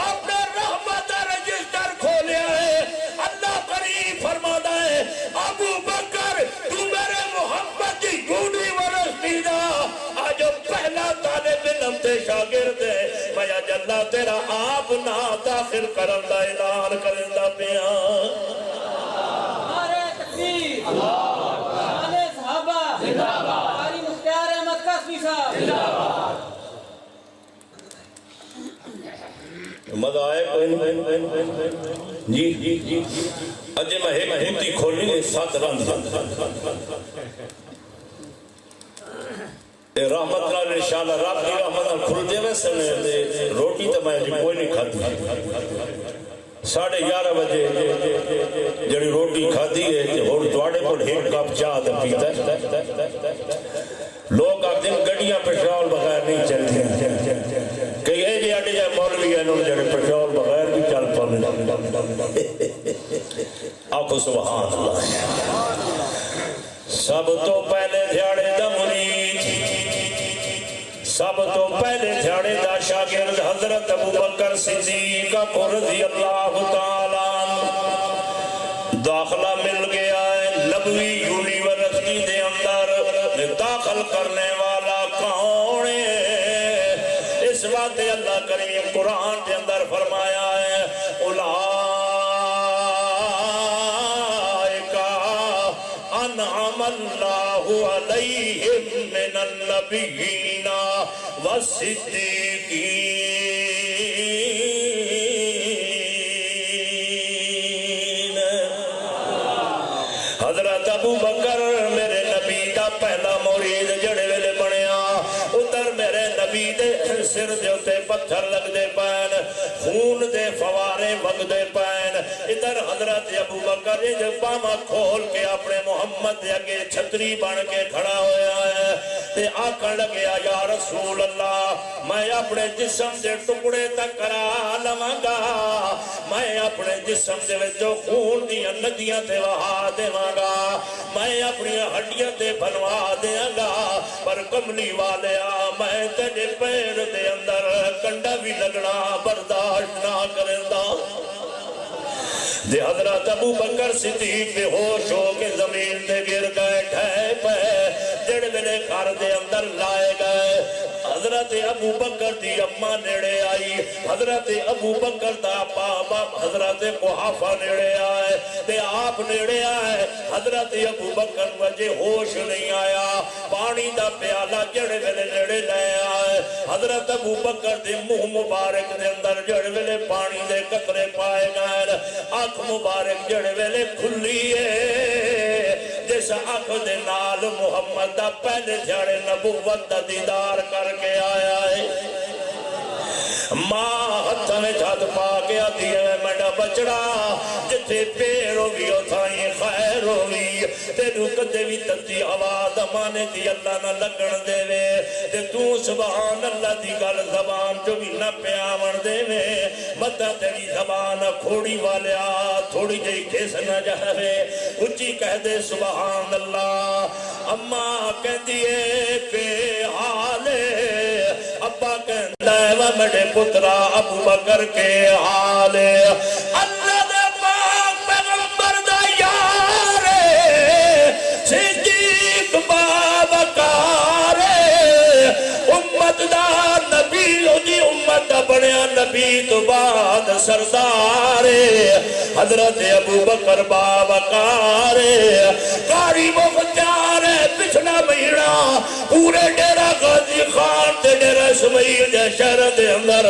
اپنے رحمت رجسٹر کھولیا ہے اللہ کریم فرماتا ہے ابو بکر تو میرے محمد کی گونی ورس دیدا آج پہلا طالب علم تے شاگرد ہے میں آج اللہ تیرا آپ نہ داخل کرن دا اعلان کرن دا پیا نعرہ تکبیر نعرہ صحابہ قاری مختار احمد قاسمی صاحب مزہ آئے جی جی جی اجے میں ایک ہندی کھولنی نے ساتھ رند رحمت اللہ انشاءاللہ رب کی رحمت اللہ کھل دے ویسے میں روٹی تو میں کوئی نہیں کھاتی 11:30 بجے جڑی روٹی کھاتی ہے اور تواڑے کو ایک کپ چاہ دے پیتا ہے لوگ آپ دن گڑیاں پیٹرول بغیر نہیں چلتے کئی اے جی آٹے جائے مولوی ہے انہوں جڑے پیٹرول بغیر بھی چل پانے آنکھو سبحان اللہ سب تو پہلے دھیاڑے دا مرید سب تو پہلے دھیاڑے دا شاگرد حضرت ابو بکر صدیق کو رضی اللہ تعالیٰ داخلہ مل گیا ہے نبوی یونیورسٹی دے اندر داخل کرنے والا کون ہے اس بات اللہ کریم قرآن کے اندر فرمایا ہے اولئک انعم اللہ علیہم من النبیین والصدیقین۔ حضرت ابو بکر میرے نبی دا پہلا مرید جڑے ویلے بنیا، ادھر میرے نبی دے سر دے اتے پتھر لگ دے پین، خون دے فوارے وگ دے پین، ادھر حضرت ابو بکر جب باما کھول کے اپنے محمد دے اگے چھتری بن کے کھڑا ہویا ہے تے آکھن لگیا یا رسول اللہ میں اپنے جسم دے ٹکڑے تک کرا لواں گا، میں اپنے جسم دے وچوں خون دیاں ندیاں تے وہا دیواں گا، میں اپنی ہڈیاں تے بنوا دیاں گا، پر کملی والیا میں تیرے پیر دے اندر کنڈا بھی لگنا برداشت نہ کرندا۔ دے حضرت ابو بکر صدیق بے ہوش ہو کے زمین دے گر گئے ٹھے پہ، جڑ میرے گھر دے اندر لائے گئے۔ حضرت ابو بکر دی اماں نیڑے آئی، حضرت ابو بکر دا بابا حضرت قحافہ نیڑے آئے تے آپ نیڑے آئے۔ حضرت ابو بکر وجہ ہوش نہیں آیا، پانی دا پیالہ جڑے ویلے نیڑے لے آئے، حضرت ابو بکر دے منہ مبارک دے اندر جڑے ویلے پانی دے قطرے پائے گئے، آنکھ مبارک جڑے ویلے کھلی ہے جس آنکھ دے نال محمد دا پہلے جڑے نبوت دا دیدار کر کے آیا ہے۔ ماں ہتھ میں ہاتھ پا کے آتی ہے میڈا بچڑا جتھے پیر ہوگی اتھائی خیر ہوگی، تیرو کدے بھی تتی ہوا دمانے دی اللہ نہ لگن دے وے، تے تو سبحان اللہ دی گل زبان جو بھی نہ پیامن دے وے، مطا تیری زبان کھوڑی والیا تھوڑی جائی کھیس نہ جاوے، اچھی کہہ دے سبحان اللہ۔ اماں کہہ دیئے پہ حالے، ابا کہندہ ہے وہ میرے پترا ابو بکر کے حالے، اللہ دے پاک پیغمبر دا یارے صدیق بابکارے، امت دا نبی دی امت دا بڑیا نبی تو بعد سردارے، حضرت ابو بکر بابکارے، قاری مختار پچھلا مہینہ پورے ڈیرہ غازی خان تے ڈیرہ اسماعیل دے شہر دے اندر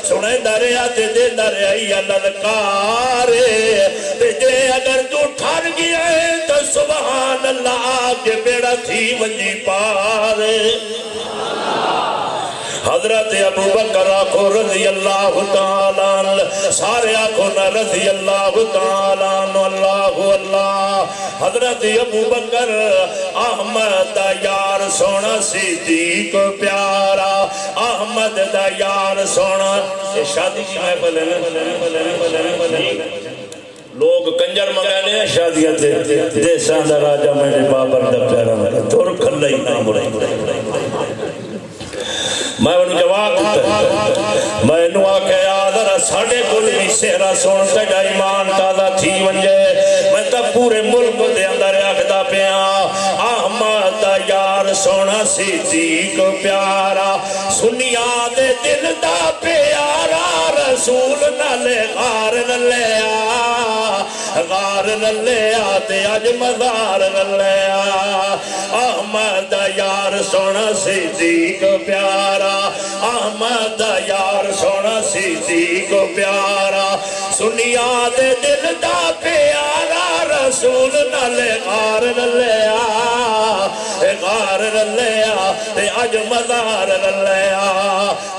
سنے دریا تے دے دریا للکارے، تے جے اگر تو ٹھر گیا ہے تو سبحان اللہ آگے بیڑا تھی ونجی پارے۔ حضرت ابو بکر آکھو رضی اللہ تعالیٰ، سارے آکھو نہ رضی اللہ تعالیٰ، اللہ اللہ۔ حضرت ابو بکر احمد دا یار سونا صدیق پیارا، احمد دا یار سونا۔ شادی کی محفل ہے لوگ کنجر منگانے ہیں شادیاں دے ساندہ راجہ میرے بابر دا پیارا میرا تور کھلائی نام رہی۔ میں انہوں جواب میں انہوں آکے آدھر ساڑھے کل بھی سہرہ سنتے جا ایمان تازہ تھی ونجے، میں تب پورے ملک دے اندر اکھدا پیاں احمد دا یار سونا صدیق پیارا، سنیا دے دل دا پیارا رسول نالے غار نلیا، غار نلیا تے اج مزار نلیا، احمد دا یار سونا صدیق پیارا، احمد دا یار سونا صدیق پیارا، سنیا دے دل دا پیارا رسول نالے غار نلیا، غار نلیا تے اج مزار نلیا۔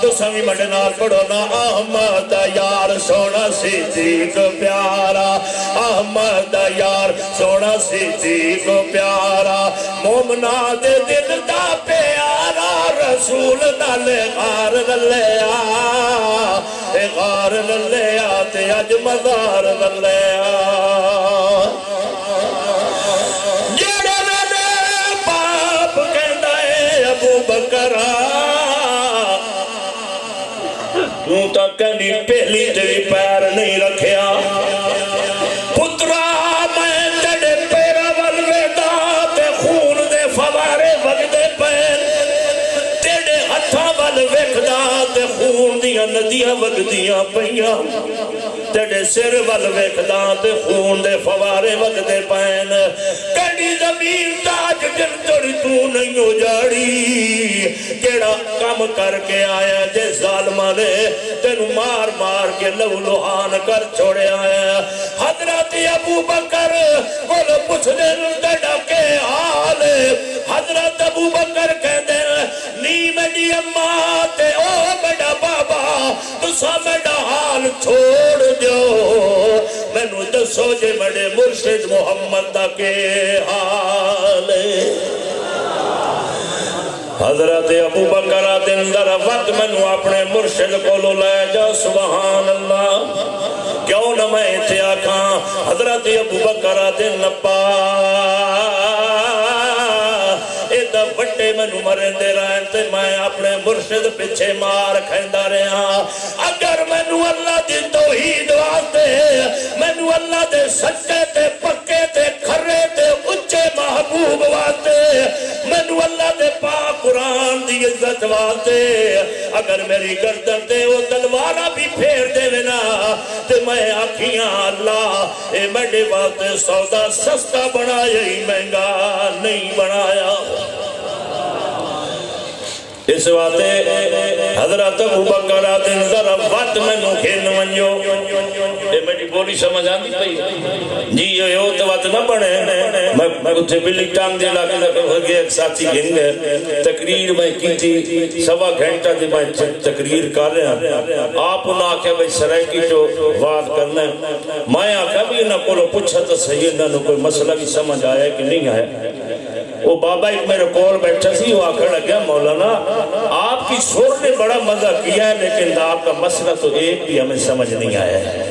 تو سمی مڈ نال پڑھو نا احمد دا یار سونا صدیق پیارا، احمد دا یار سونا صدیق پیارا، مومنا دے دل دا پیارا رسول نالے غار نلیا، غار نلیا تے اج مزار نلیا۔ جڑے میرے باپ کہندا ہے ابو بکر تو تک کہنی پہلی تیری پیر نہیں رکھیا، پترا میں تیرے پیرا والویدہ تے خون دے فوارے وگدے پین، تیرے ہتھاں والویدہ تے خون دیاں ندیاں وگدیاں پئیاں، تیرے سر ول ویکھداں تے خون دے فوارے وگدے پین کڑی زمین تاج دل توڑی تو نہیں اجاڑی کیڑا کم کر کے آیا جے ظالمہ نے تینو مار مار کے لو لوہان کر چھوڑے آیا حضرت ابو بکر کل پوچھ دن ڈڑا کے حال حضرت ابو بکر کہتے نی میری اماں تے او بڑا بابا تسا میرا حال چھوڑ دیو میں نو دسو جے بڑے مرشد محمد دا کے حال حضرت ابو بکر دن در وقت میں نو اپنے مرشد کو لو لے جا سبحان اللہ کیوں نہ میں تھے آکھاں حضرت ابو بکر دن نپا ایدہ وٹے میں نو مرن دے رہن تے میں اپنے مرشد پچھے مار کھیندا رہا اگر میں نو اللہ دی توحید واسطے میں نو اللہ دے سچے تے پکے تے کھرے تے اچھے محبوب واسطے میں نو اللہ دے پاک قرآن دی عزت واسطے اگر میری گردن تے وہ تلوارہ بھی پھیر دے ونا تے میں آکھیاں اللہ اے میڈے واسطے سودا سستا بنایا ہی مہنگا نہیں بنایا اس واتے حضرت ابو بکر دن ذرا وقت میں نو کھین ونجو اے میری بولی سمجھ آندی پئی جی یہ تو وقت نہ بڑھے میں اتھے بلی ٹانگ دے لگے لگے ایک ساتھی گھن گئے تقریر میں کی تھی سوا گھنٹہ دے میں تقریر کر رہے ہیں آپ انہاں آکھے بھئی سرائکی جو بات کرنا ہے میں آکھا بھی انہاں کو پوچھا تو صحیح انہاں کوئی مسئلہ بھی سمجھ آیا کہ نہیں آیا وہ بابا ایک میرے کول بیٹھا سی وہ آکھر لگیا مولانا آپ کی سور نے بڑا مزہ کیا ہے لیکن آپ کا مسئلہ تو ایک بھی ہمیں سمجھ نہیں آیا ہے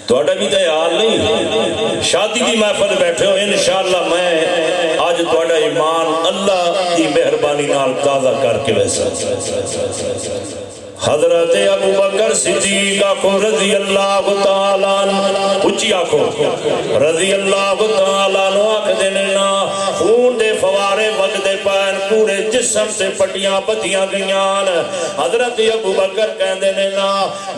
تو اڈا بھی تیار نہیں شادی کی محفل بیٹھے ہو انشاءاللہ میں آج تو اڈا ایمان اللہ کی مہربانی نال تازہ کر کے ویسا حضرت ابو بکر صدیق آکھو رضی اللہ تعالیٰ اچھی آکھو رضی اللہ تعالیٰ آکھ دینا خون دے فوارے وقت دے پائن پورے جسم سے پٹیاں پتیاں گئیان حضرت ابو بکر کہن دینا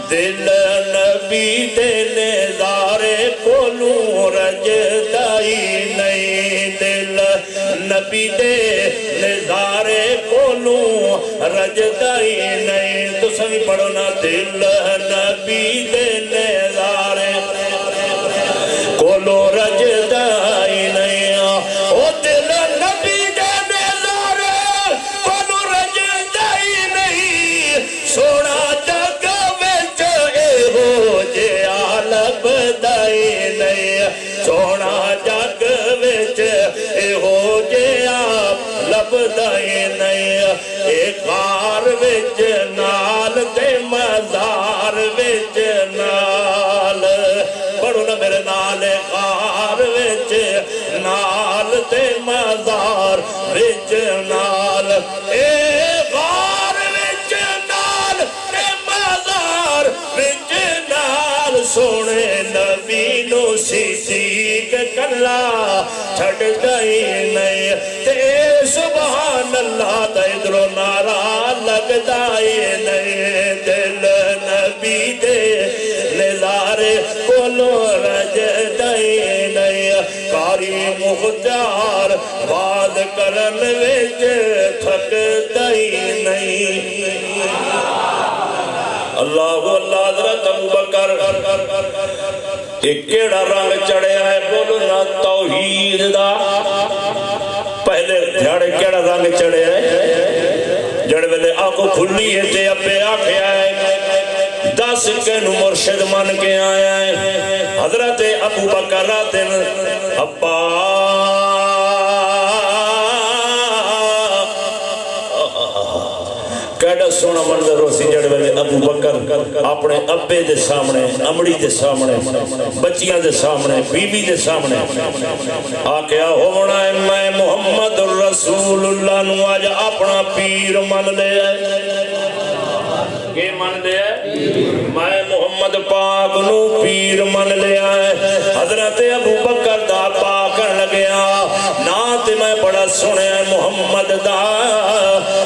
دل نبی دے نظارے کولوں رجدائی نہیں دل نبی دے نظارے کولوں رجدائی نہیں تو سبھی پڑھو نا دل نبی دے نظارے کولوں رجدائی نہیں او دل نبی دے نظارے کولوں رجدائی نہیں سونا جگ وچ اے ہو جے عالم دائی نہیں سونا جگ وچ اے ہو جے عالم دائی نہیں اے کار وچ نال تے مزار وچ نال پڑھو نا میرے نال کار وچ نال تے مزار وچ نال اے کار وچ نال تے مزار وچ نال سونے نبی نو صدیق کلا چھڑ گئی نہیں تے سبحان اللہ دا ادھرو نارا لگ دائی نہیں دل نبی دے نظارے کولو رج دائی نہیں کاری مختار باد کرن ویج تھک دائی نہیں اللہ اللہ حضرت ابو بکر ایک کیڑا رنگ چڑھے آئے بولو نا توحید دا پہلے دھیاڑے کیڑا رنگ چڑھے آئے جڑ ویلے آنکھوں کھلی ہے تے اپے آکھے آئے 10 کینو مرشد من کے آئے حضرت ابو بکر دن ابا کیڑا سونا منظر ہو سی جڑ ویلے ابو بکر اپنے ابے دے سامنے امڑی دے سامنے بچیاں دے سامنے بیوی دے سامنے آکھیا ہونا ہے میں محمد الرسول اللہ نو آج اپنا پیر من لے کہ من لے میں محمد پاک نو پیر من لے آئے حضرت ابو بکر دا پاکر لگیا نا تے میں میں بڑا سنیا محمد دا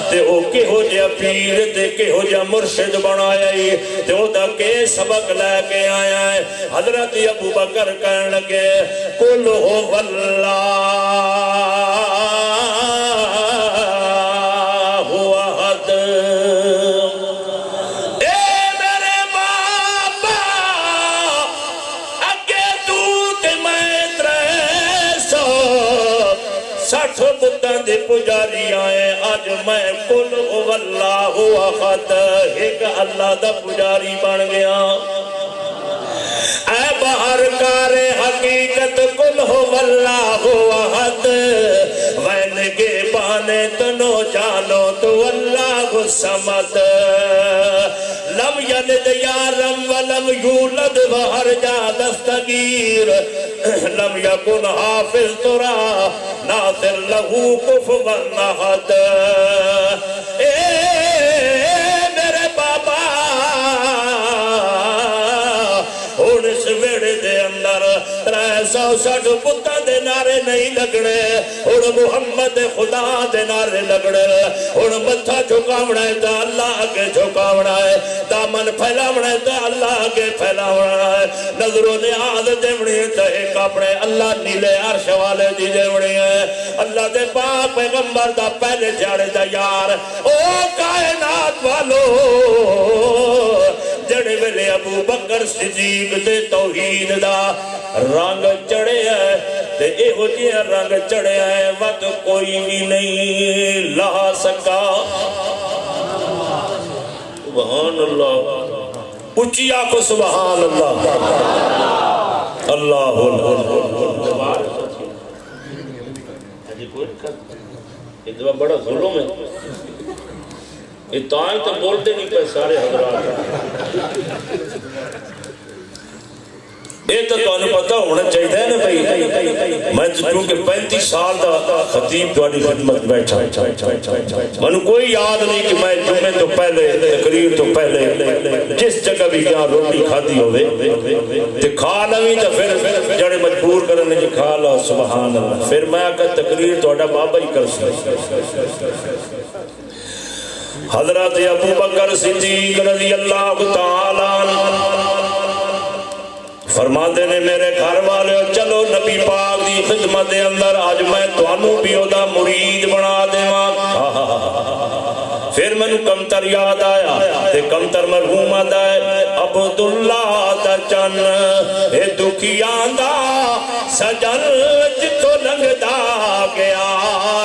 تے او کہو جا پیر تے کہو جا مرشد بنایا تے او دا کے سبق لے کے آیا ہے حضرت ابو بکر کہنے لگے قل هو اللہ احد اے میرے بابا اگے تو تے میں 360 بتاں دے پجاری آئے آج میں قل هو اللہ احد ایک اللہ دا پجاری بن گیا اے باہر کار حقیقت قل هو اللہ احد وین کے بانے تنو جانو تو اللہ الصمد لم یلد یارم ولم یولد وہر جا دستگیر لم یکن حافظ ترا ناصر لہو کفوا احد اے میرے بابا ہن اس ویڑے دے اندر 360 بتاں دے نعرے نہیں لگنے ہن محمد خدا دے نعرے لگنے ہن متھا جھکاونا ہے تے اللہ اگے جھکاونا ہے دامن پھیلاونا ہے تے اللہ اگے پھیلاونا ہے نظروں نیاز دیونی تے ایک اپنے اللہ نیلے عرش والے دی دیونی ہے اللہ دے پاک پیغمبر دا پہلے جاڑے دا یار او کائنات والو جڑے ویلے ابو بکر صدیق دے توحید دا رنگ چڑھے ہے تے اے ہو جیا رنگ چڑھے ہے وقت کوئی بھی نہیں لا سکا سبحان اللہ اچھی آنکھو سبحان اللہ اللہ اتنا بڑا ظلم ہے اتائیں تو بولتے نہیں پہ سارے حضرات یہ تو تمہیں پتا ہونا چاہیے نا بھائی میں چونکہ 35 سال دا خطیب تمہاری خدمت بیٹھا میں کوئی یاد نہیں کہ میں جمعے تو پہلے تقریر تو پہلے جس جگہ بھی یہاں روٹی کھاتی ہوئے تو کھا لویں تو پھر جڑے مجبور کرنے جی کھا لو سبحان اللہ پھر میں آکر تقریر تو اڈا بابا ہی کر سکتا حضرت ابو بکر صدیق رضی اللہ تعالیٰ فرماتے نے میرے گھر والے چلو نبی پاک دی خدمت دے اندر آج میں توانوں بھی ہودا مرید بنا دے ماں پھر میں نے کمتر یاد آیا تے کمتر مرحوم آدھائے عبداللہ دا چن اے دکھیاں دا سجل جتو لنگ دا گیا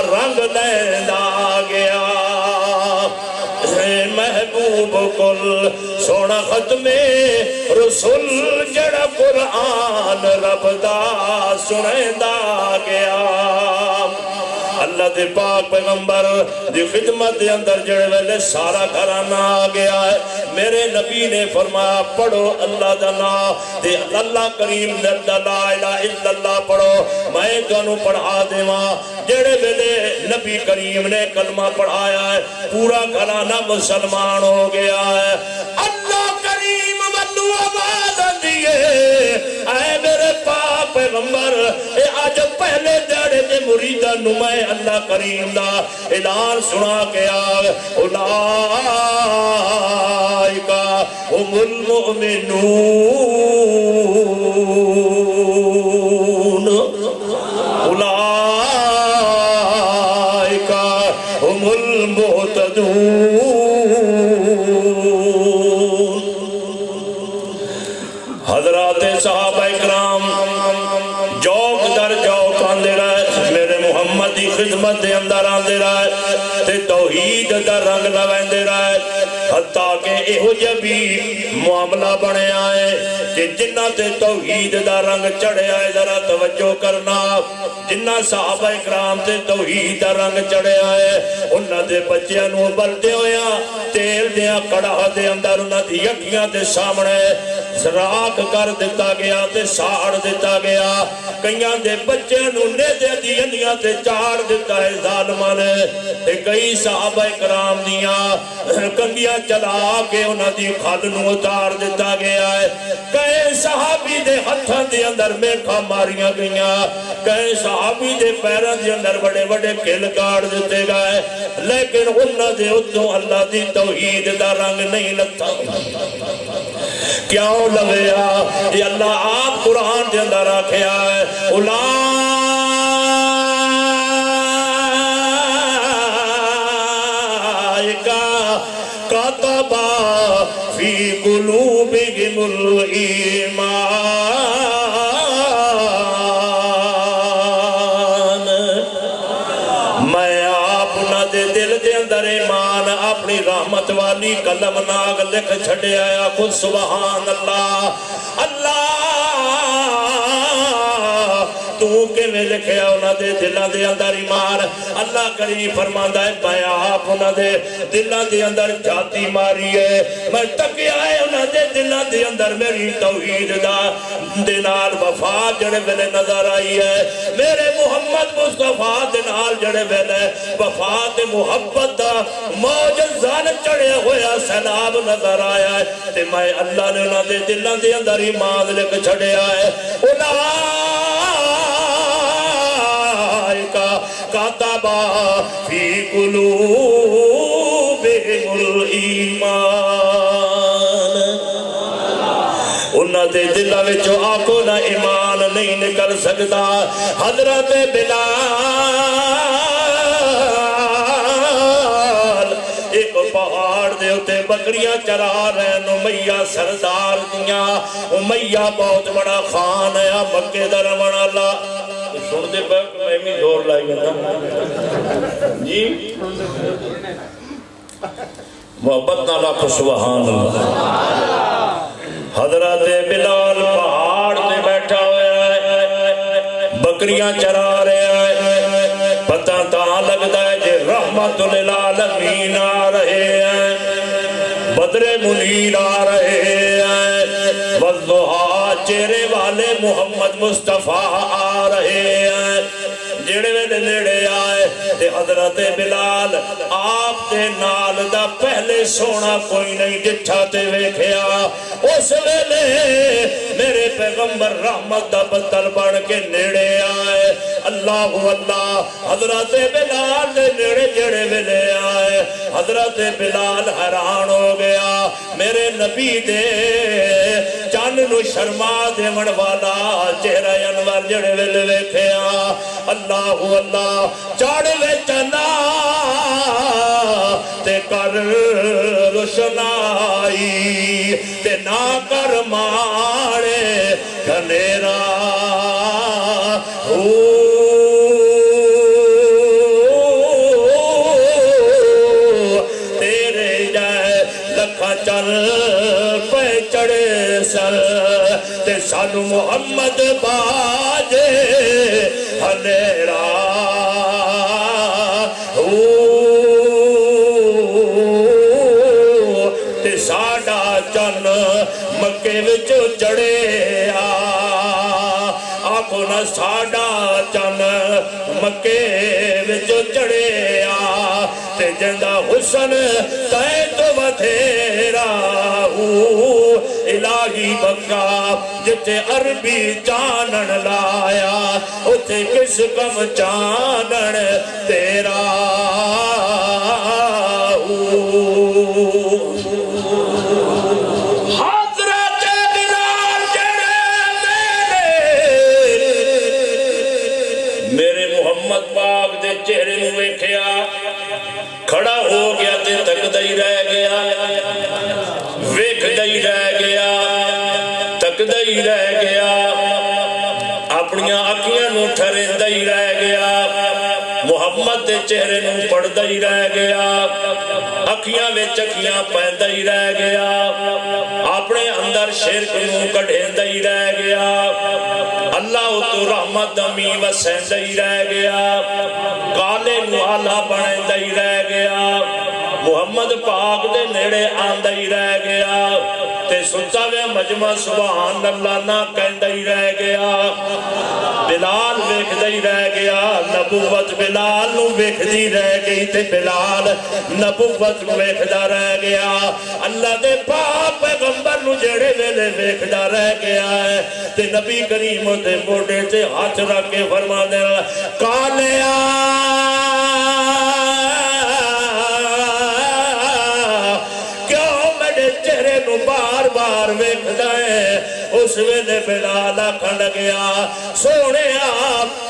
رنگ لیندہ گیا محبوب کل سونا ختم رسول جڑا قرآن رب دا سنیندہ گیا اللہ دے پاک پیغمبر دی خدمت دے اندر جڑے ویلے سارا گھرانا آ گیا ہے میرے نبی نے فرمایا پڑھو اللہ دا نام تے اللہ کریم لا الہ الا اللہ پڑھو میں تانوں پڑھا دیواں جڑے ویلے نبی کریم نے کلمہ پڑھایا ہے پورا گھرانا مسلمان ہو گیا ہے اللہ کریم ولو آواز دیئے اے میرے پاک پیغمبر اے آج پہلے دیڑے دے مریدہ نمائے اللہ کریم دا اعلان سنا کے آگ اولائکا ام المؤمنون اولائکا ام المہتدون حضرات صحابہ اکرام جوک در جوک آندے رہے میرے محمد دی خدمت دے اندر آندے رہے تے توحید دا رنگ لویندے رہے حتیٰ کہ ایہو جبی معاملہ بنے آئے کہ جنہ تے توحید دا رنگ چڑھے آئے ذرا توجہ کرنا جنہ صحابہ اکرام تے توحید دا رنگ چڑھے آئے انہ دے بچیاں نو بلدے ہویا تیل دیا کڑا دے اندر انہ دی یکیاں دے سامنے سراخ کر دیتا گیا تے ساڑ دیتا گیا کئیاں دے بچے نو نیزے دی انیاں تے چاڑ دیتا ہے ظالماں نے تے کئی صحابہ کرام دیاں کنگیاں چلا کے انہاں دی کھل نو اتار دیتا گیا ہے کئی صحابی دے ہتھاں دے اندر میکھاں ماریاں گئیاں کئی صحابی دے پیراں دے اندر بڑے بڑے کھل کاٹ دیتے گئے لیکن انہاں دے اتوں اللہ دی توحید دا رنگ نہیں لگتا کیوں لگیا یہ اللہ آپ قرآن دے اندر رکھیا ہے اولائکا کتب فی قلوبہم الایمان میں آپ نہ دے دل دے اندر ایمان اپنی رحمت والی قلم ناگ لکھ چھڑے آیا خود سبحان اللہ اللہ تو کے میں لکھیا انہاں دے دلان دے اندر ایمان اللہ کریم فرماندا ہے میں آپ انہاں دے دلان دے اندر جاتی ماری ہے میں تکیا ہے انہاں دے دلان دے اندر میری توحید دا دنال وفا جڑے ویلے نظر آئی ہے میرے محمد مصطفیٰ دنال جڑے ویلے وفا تے محبت دا موجزان چڑھے ہویا سیلاب نظر آیا ہے تے میں اللہ نے انہاں دے دلان دے اندر ایمان لکھ چھڑیا ہے کتب فی قلوبہم الایمان انہاں دے دلوں وچوں آنکھوں نہ ایمان نہیں نکل سکتا حضرت بلال ایک پہاڑ دے اتے بکریاں چرا رہے امیہ سردار دیاں امیہ بہت بڑا خان ہے مکے در من اللہ سن دے پہ میں بھی زور لائی گا جی محبت نہ لاکھو سبحان اللہ حضرت بلال پہاڑ تے بیٹھا ہویا ہے بکریاں چرا رہے ہیں پتہ تاں لگتا ہے جے رحمت للعالمین آ رہے ہیں بدر منیر آ رہے ہیں والضحا چہرے والے محمد مصطفیٰ آ رہے ہیں جڑے ویلے نیڑے آئے تے حضرت بلال آپ تے نال دا پہلے سونا کوئی نہیں ڈٹھا تے ویکھیا اس ویلے میرے پیغمبر رحمت دا بدل بن کے نیڑے آئے اللہ اللہ حضرت بلال دے نیڑے جڑے ویلے آئے حضرت بلال حیران ہو گیا میرے نبی دے چان نو شرما دے من والا چہرہ انور جڑے ویلے ویکھیا اللہ اللہ چاڑے ویچنا تے کر روشنائی تے نہ کر ماڑے گھنیرا تیرے جائے لکھا چل پہ چڑے سر تے سانو محمد باجے ہنیرا تے ساڑا چن مکے وچ چڑے آنکھوں نہ ساڑا چن مکے وچ چڑے تے جندہ حسن تے تو بدھیرا الہی بکا جتے عربی چانن لایا اتے کس کم چانن تیرا حضرت بلال جڑے میرے محمد پاک دے چہرے نو ویکھیا کھڑا ہو گیا تے تکدا ہی رہ گیا ویکھدا ہی رہ گیا تکدا ہی رہ گیا اپنیاں اکھیاں نو ٹھریندا ہی رہ گیا محمد دے چہرے نو پڑھدا ہی رہ گیا اکھیاں وچ اکھیاں پیندا ہی رہ گیا اپنے اندر شرک نو کڈھیندا ہی رہ گیا اللہ تو رحمت می وسیندا ہی رہ گیا کالے نو آلہ بنیندا ہی رہ گیا محمد پاک دے نیڑے آندا ہی رہ گیا تے ستا وے مجمع سبحان اللہ نہ کہندہ ہی رہ گیا بلال ویکھدہ ہی رہ گیا نبوت بلال نو ویکھدی رہ گئی تے بلال نبوت نو ویکھدہ رہ گیا اللہ دے پاک پیغمبر نو جڑے ویلے ویکھدہ رہ گیا ہے تے نبی کریم دے موڈے تے ہاتھ رکھ کے فرما دے کالیا بار بار ویکھدا ہے اس ویلے بلال آکھن لگیا سونے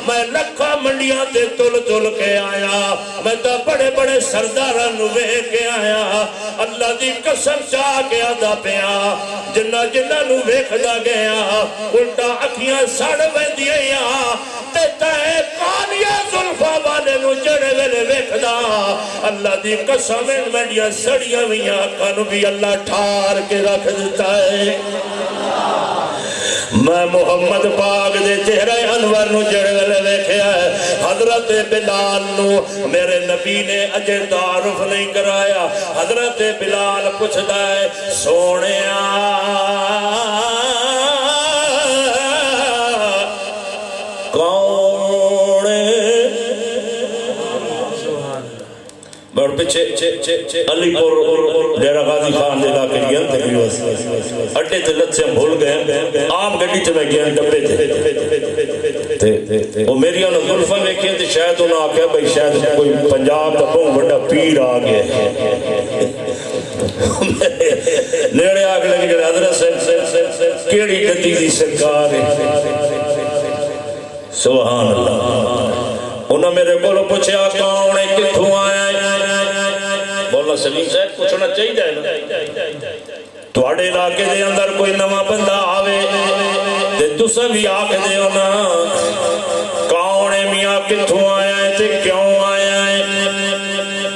میں لکھا منڈیاں تے تل تل کے آیا میں تا بڑے بڑے سرداراں نو ویکھ کے آیا اللہ دی قسم چاہ کے آدھا پیا جنہ جنہ نو ویکھدا گیا الٹا اکھیاں سڑ ویندیاں تے تے کالیا زلفا والے نو جڑے ویلے ویکھدا اللہ دی قسم منڈیاں سڑیاں ویاں اکھاں نو بھی اللہ ٹھار کے رکھ دیتا ہے میں محمد پاک دے چہرہ انور نو جڑے ویلے ویکھیا ہے حضرت بلال نو میرے نبی نے اجے تعارف نہیں کرایا حضرت بلال پوچھدا ہے سونیا کون بڑھ پچھے علی پور ڈیرہ غازی خان دے علاقے گیا تقریباً اڈے تے لت سے ہم بھول گئے عام گڈی تے میں گیا ڈبے تھے وہ میری انہوں ظلفہ میں کیا تھے شاید انہوں آکھا بھئی شاید کوئی پنجاب دا بہت بڑا پیر آگئے نیڑے آگے لگے کہ حضرت کیڑی گدی دی سرکار ہے سبحان اللہ انہوں میرے کو پوچھے کون ہے کتھوں آیا بولا سلیم صاحب پوچھنا چاہیے تواڈے علاقے دے اندر کوئی نواں بندہ آوے تے تساں بھی آکھ دیو نا کون ہے میاں کتھوں آیا ہے تے کیوں آیا ہے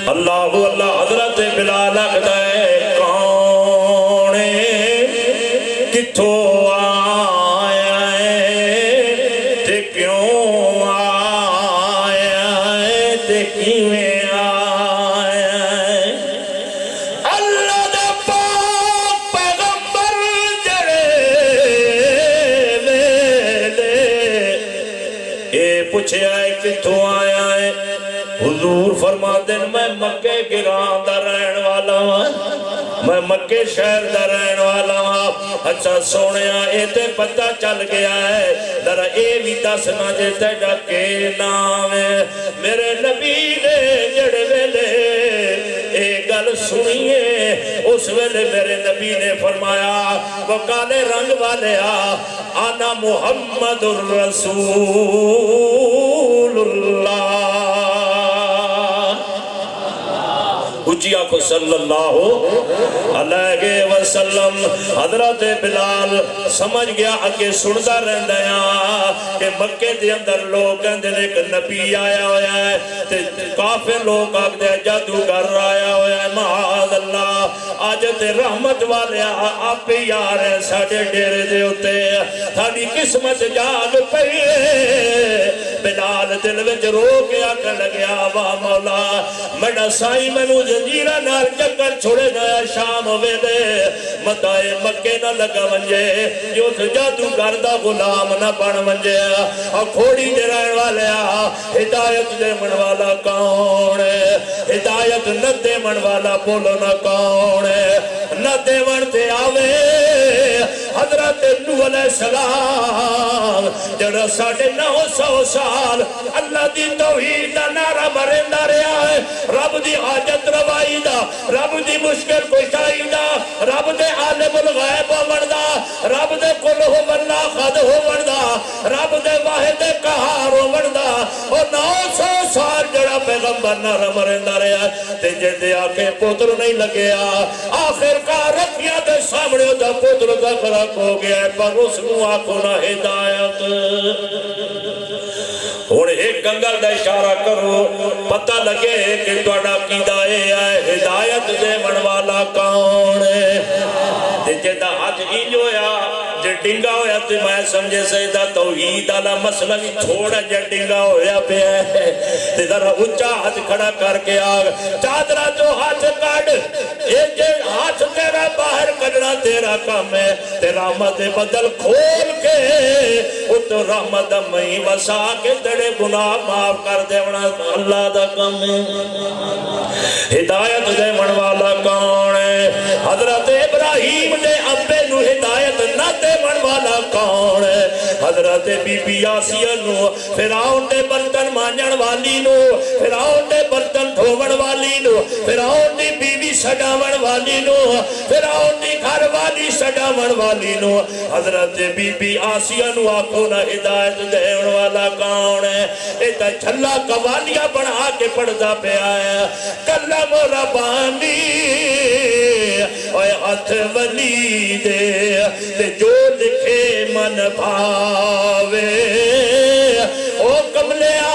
اللہ اللہ حضرت بلال آکھدا ہے کون ہے کتھوں آیا ہے تے کیوں آیا ہے تے کیویں پوچھے آئے کتھوں آیا ہے حضور فرما دیں میں مکے گران دا رہن والا ہوں میں مکے شہر دا رہن والا ہوں اچھا سونیا اے تے پتہ چل گیا ہے ذرا اے بھی دسنا جے تیڑا کے نام ہے میرے نبی نے جڑے ویلے اے گل سنیے اس ویلے میرے نبی نے فرمایا وہ کالے رنگ والے آنا محمد الرسول اللہ اچھی آنکھو صلی اللہ علیہ وسلم حضرت بلال سمجھ گیا کہ سنتا رہندا ہے کہ مکے دے اندر لوگ کہندے نے کہ نبی آیا ہویا ہے تے کافر لوگ آکھدے جادوگر آیا ہویا ہے معاذ اللہ آج تے رحمت والے آپ یار ہیں ساڑھے ڈیرے دے ہوتے تھاڑی قسمت جاگ پئی بلال دل وچ رو کے آکھن لگیا واہ مولا میڈا سائی مینوں جنجیرہ نال چکر چھوڑے گیا شام ویلے مدائے مکے نہ لگا ونجے جو جادوگر دا غلام نہ بن ونجے اور کھوڑی دے رہن والے ہدایت دے من والا کون ہے ہدایت نہ دے من والا بولو نہ کون ہے نہ دے من تے آوے حضرت نوح علیہ السلام جڑا 950 سال اللہ دی توحید دا نعرہ مرندہ رہا ہے رب دی حاجت روائی دا رب دی مشکل کشائی دا رب دے عالم الغیب وردہ رب دے کل ہو ورنہ خد ہو وردہ رب دے واحد قہار ہو وردہ اور 900 سال جڑا پیغمبر نعرہ مرندہ رہا ہے تے جے آکے پتر نہیں لگیا آخر کا رکھیا دے سامنے دا پتر دا فرق ہو گیا ہے پر اس نو آکھو نہ ہدایت اور ایک گنگل دا اشارہ کرو پتہ لگے کہ توڑا کی دائے آئے ہدایت دے من والا کون ہے جے دا حج ہی جو یا جے ڈنگا ہویا تو میں سمجھے سیدہ توحید والا مسئلہ بھی تھوڑا جے ڈنگا ہویا پہ ہے تے ذرا اونچا ہاتھ کھڑا کر کے آگ چادرہ جو ہاتھ کاٹ ایک جے ہاتھ تیرا باہر کڑنا تیرا کام ہے تے رحمت بدل کھول کے او تو رحمت میں وسا کے تیرے گناہ معاف کر دے اللہ دا کام ہے ہدایت دے من والا کون ہے حضرت ابراہیم نے ابے نو ہدایت نہ دے من والا کون ہے حضرت بی بی آسیہ نو فرعون دے برتن مانجن والی نو فرعون دے برتن دھوون والی نو فرعون دی بی بی سجاون والی نو فرعون دی گھر والی سجاون والی نو حضرت بی بی آسیہ نو آنکھوں نہ ہدایت دین والا کون ہے ایتا چھلا قوالیاں بڑھا کے پڑھتا پہ آیا کلم ربانی اوے ہاتھ ولی دے جو لکھے من بھاوے او کملیا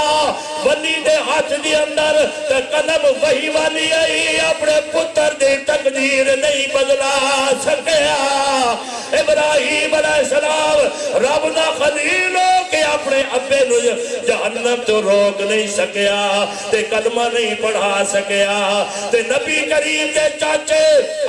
ولی دے ہاتھ دی اندر تے قلم وہی والی آئی اپنے پتر دی تقدیر نہیں بدلا سکیا ابراہیم علیہ السلام رب دا خلیل ہو کے اپنے ابے نو جہنم تو روک نہیں سکیا تے کلمہ نہیں پڑھا سکیا تے نبی کریم دے چاچے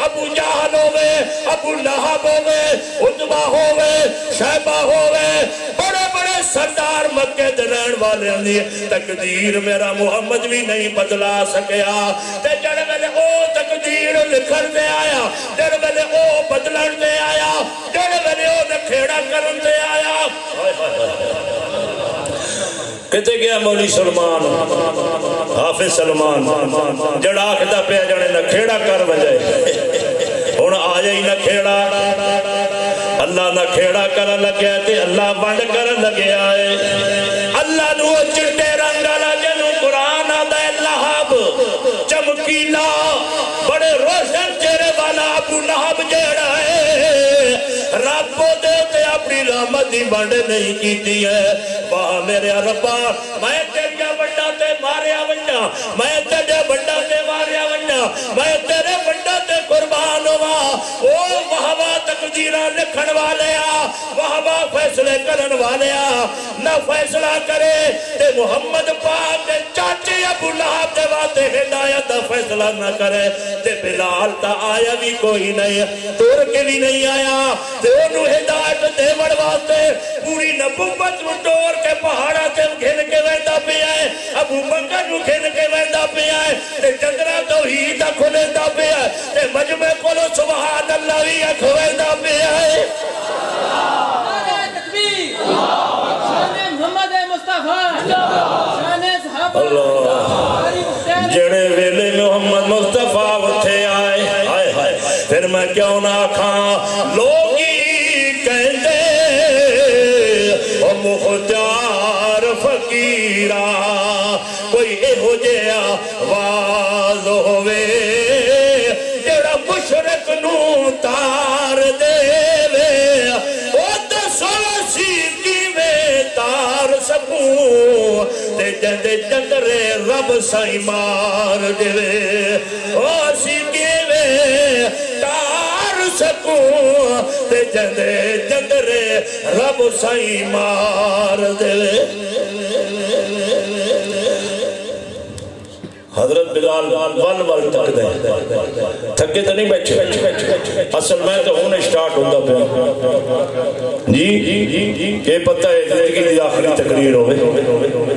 ابو جہل ہوئے ابو لہب ہوئے عتبہ ہوئے شیبہ ہوئے بڑے بڑے سردار مکہ دے رہن والے ہیں تقدیر میرا محمد بھی نہیں بدلا سکیا تے جڑ ویلے او تقدیر لکھن دے آیا جڑ ویلے او بدلن دے آیا جڑ ویلے او نکھیڑا کرن دے آیا کہتے گیا مولی سلمان حافظ سلمان جڑا آکھتا پہ جڑے نکھیڑا کر بجائے ہون آیا ہی نکھیڑا اللہ نکھیڑا کر لگیا تے اللہ بند کر لگیا ہے اللہ نو چٹے رنگالا جنو قرآن آدھا لہب چمکیلا بڑے روشن چہرے والا ابو لہب جیڑا ہے رب دے تے اپنی رحمت دی بند نہیں کیتی ہے واہ میرے ربا میں تیرے بڑا تے ماریا ونجا میں تیرے بڑا تے ماریا ونجا میں تیرے بڑا تے قربان ہوا او وہاں تقدیرہ لکھن والے وہاں فیصلے کرن والے نہ فیصلہ کرے تے محمد پاک دے چاچے ابو لہب دے واتے ہدایت دا فیصلہ نہ کرے تے بلال تا آیا بھی کوئی نہیں تور کے بھی نہیں آیا تے انہوں ہدایت دے وڑواتے پوری نبوت ٹور کے پہاڑا تے گھن کے ویندہ پہ آئے ابو بکر نو گھن کے ویندہ پہ آئے تے جنگرہ توحیدہ کھلے دا پہ آئے تے مجمع کھولو سبحان اللہ بھی کھویندہ پہ آئے نعرہ تکبیر شان محمد مصطفیٰ شان صحابہ جڑے ویلے محمد مصطفیٰ اٹھے آئے پھر میں کیوں نہ کھاں لوگی کہندے او مختار فقیرہ کوئی اہو جے آواز ہوئے جڑا مشرق نو تار دے وے او دسو سیکی میں تار سکوں تے جندے جندرے رب سائی مار دے وے او سیکی میں تار سکوں تے جندے جندرے رب سائی مار دے وے حضرت بلال ول تک دے تھکے تو نہیں بیٹھے اصل میں تو ہونے سٹارٹ ہوتا پہ جی یہ پتہ ہے زندگی دی آخری تقریر ہوئے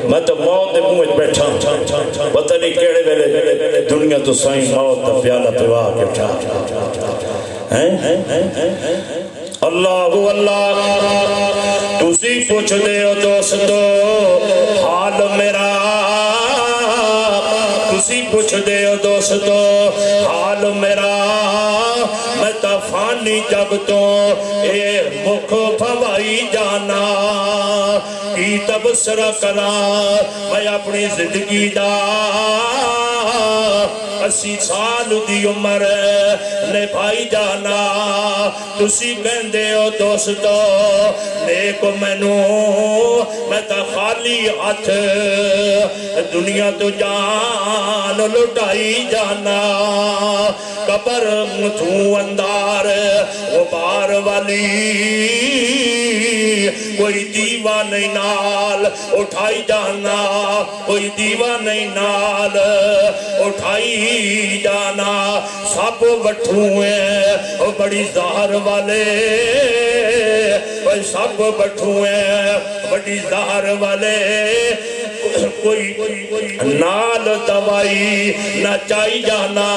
میں تو موت دے منہ بیٹھا پتہ نہیں کیڑے ویلے دنیا تو سائیں موت دا پیالہ پیوا کے اٹھا اللہ اللہ تسی پوچھ دے ہو دوستو حال میرا تسی پوچھ دے ہو دوستو حال میرا میں تا فانی جگ تو اے مکھ پھوائی جانا کی تبصرہ کرا میں اپنی زندگی دا 80 سال دی عمر نے بھائی جانا تسی کہندے ہو دوستو نیک مینو میں تا خالی ہاتھ دنیا تو جان لٹائی جانا قبر متھوں اندار غبار والی کوئی دیوہ نہیں نال اٹھائی جانا کوئی دیوہ نہیں نال اٹھائی جانا سب وٹھوں ہیں بڑی ظاہر والے سب وٹھوں ہیں بڑی ظاہر والے کوئی نال دوائی نہ چاہی جانا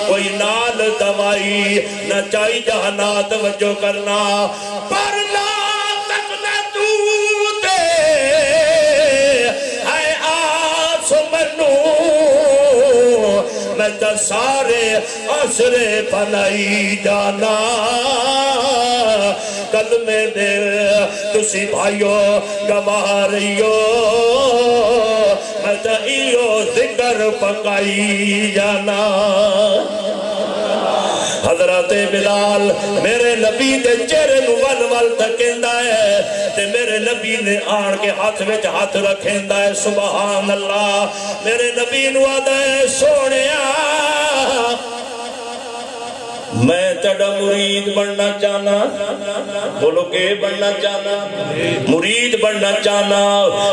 کوئی نال دوائی نہ چاہی جانا توجہ کرنا پر لا تکنا تو دے ہے آس منو میں تا سارے عصرے بنائی جانا کلمے دے تسی بھائیو گواہ رہیو میں تا ایو ذکر پکائی جانا حضرت بلال میرے نبی دے چہرے نو ول ول تکیندا ہے تے میرے نبی نے آن کے ہاتھ وچ ہاتھ رکھیندا ہے سبحان اللہ میرے نبی نو آدا ہے سونیا میں تڑا مرید بننا چاہنا بولو کہ بننا چاہنا مرید بننا چاہنا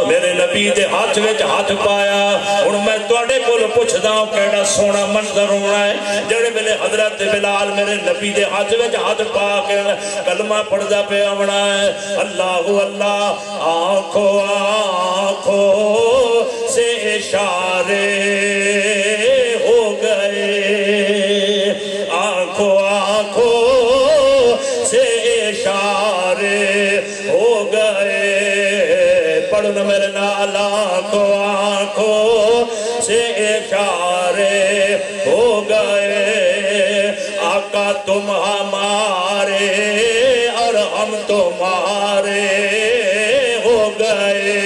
میرے نبی دے ہاتھ وچ ہاتھ پایا اور میں توڑے کول پوچھدا ہوں کیڑا سونا منظر ہونا ہے جڑے ویلے حضرت بلال میرے نبی دے ہاتھ وچ ہاتھ پا کے کلمہ پڑھدا پہ آونا ہے اللہ اللہ آنکھوں آنکھوں سے اشارے ہو گئے آنکھوں سے اشارے ہو گئے پڑھنا میرے نال آنکھوں سے اشارے ہو گئے آقا تم ہمارے اور ہم تمہارے ہو گئے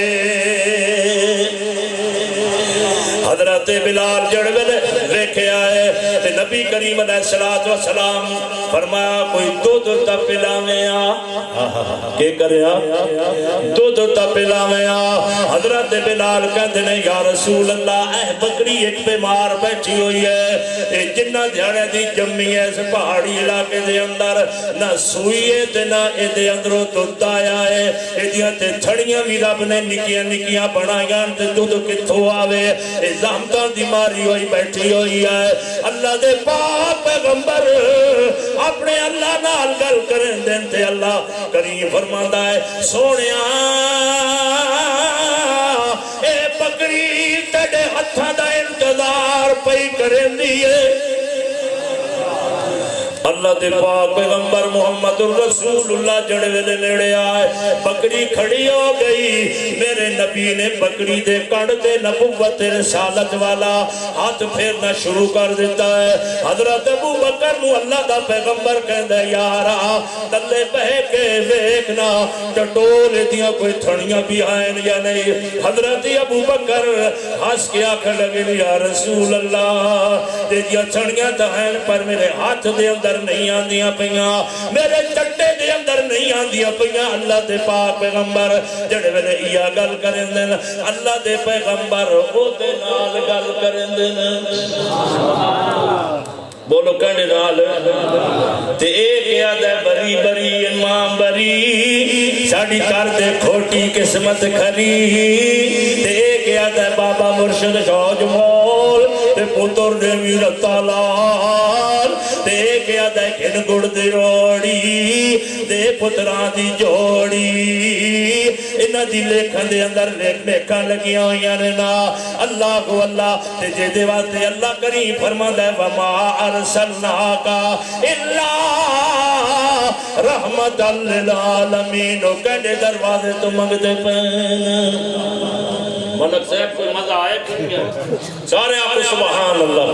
حضرت بلال جڑ ویلے ویکھے آئے تے نبی کریم علیہ السلام فرمایا کوئی دودھ تا پلاویں آ کہ کرے آ دودھ تا پلاویں آ حضرت بلال کہتے ہیں یا رسول اللہ اے بکری ایک بیمار بیٹھی ہوئی ہے اے جنہ دھیانے دی جمی ہے اس پہاڑی علاقے دے اندر نہ سوئی ہے تے نہ اے دے اندروں دودھ آیا ہے اے دیاں تے تھڑیاں بھی رب نے نکیاں نکیاں بنائیاں تے دودھ کتھوں آوے اے زحمتاں دی ماری ہوئی بیٹھی ہوئی ہے اللہ دے پاک پیغمبر اپنے اللہ نال گل کریں دین تے اللہ کریم فرماندا ہے سونیا اے بکری تیرے ہتھاں دا انتظار پئی کریں دیئے اللہ دے پاک پیغمبر محمد الرسول اللہ جڑے ویلے نیڑے آئے بکری کھڑی ہو گئی میرے نبی نے بکری دے کڑ دے نبوت رسالت والا ہاتھ پھیرنا شروع کر دیتا ہے حضرت ابو بکر نو اللہ دا پیغمبر کہندے یارا تلے بہ کے ویکھنا ٹٹولے دیاں کوئی تھڑیاں بھی آئیں یا نہیں حضرت ابو بکر ہنس کے آکھنے لگے یا رسول اللہ دیاں تھڑیاں تھائیں پر میرے ہاتھ دے اندر نہیں آندیاں پہیاں میرے چٹے دے اندر نہیں آندیاں پہیاں اللہ دے پاک پیغمبر جڑے ویلے یا گل کریں دن اللہ دے پیغمبر او دے نال گل کریں دن بولو کہنے نال تے ایک یاد ہے بری بری امام بری ساڑی کر دے کھوٹی قسمت کھری تے ایک یاد ہے بابا مرشد شوج مول تے پتر دے میرت لال تے ایک یاد ہے کھن گڑ دے روڑی دے پتران دی جوڑی انہ دی لیکھن دے اندر لیکھن لگیاں ہوئیاں نا اللہ کو اللہ تے جے دے واسطے اللہ کریم فرماتا ہے وما ارسلناکا الا رحمت للعالمین کہنے دروازے تو منگتے پہن ملک صاحب کوئی مزہ آئے سارے آپ سبحان اللہ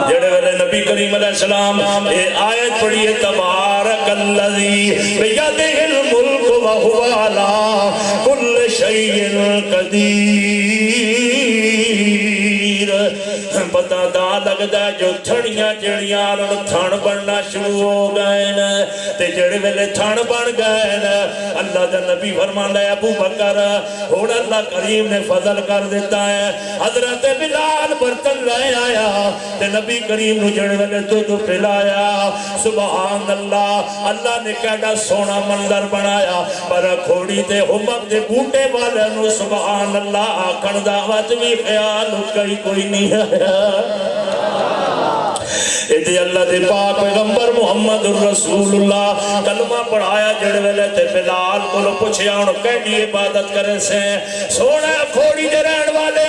جڑے ویلے نبی کریم علیہ السلام آیت پڑھئے تبارک اللذی بیدہ الملک وہو علا کل شیء قدیر پتہ دا لگدا جو تھڑیاں جڑیاں تھن بننا شروع ہو گئے تے جڑے ویلے تھن بن گئے اللہ دا نبی فرماندا ہے ابو بکر ہن اللہ کریم نے فضل کر دیتا ہے حضرت بلال برتن لے آیا تے نبی کریم نو جڑے ویلے دودھ پلایا سبحان اللہ اللہ نے کیڑا سونا منظر بنایا پر کھوڑی تے ہمک دے بوٹے والے نو سبحان اللہ آکھن دا وقت بھی خیال کوئی نہیں آیا ایدے اللہ دے پاک پیغمبر محمد رسول اللہ کلمہ پڑھایا جڑ ویلے تے بلال کو لو پوچھیا ہن کیڑی عبادت کرے سے سونا کھوڑی دے رہن والے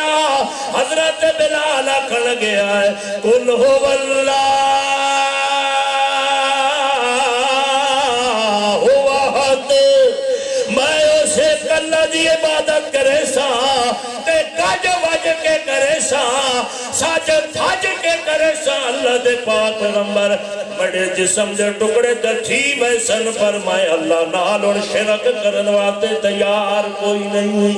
حضرت بلال آکھن لگیا ہے قل هو اللہ واحد میں اسے اللہ دی عبادت کرے سا تے کج وج کے کرے سا سج تھج کے کرے سا اللہ دے پاک پیغمبر بڑے جسم دے ٹکڑے تے تھی ویسن فرمائے اللہ نال اور شرک کرن واسطے تیار کوئی نہیں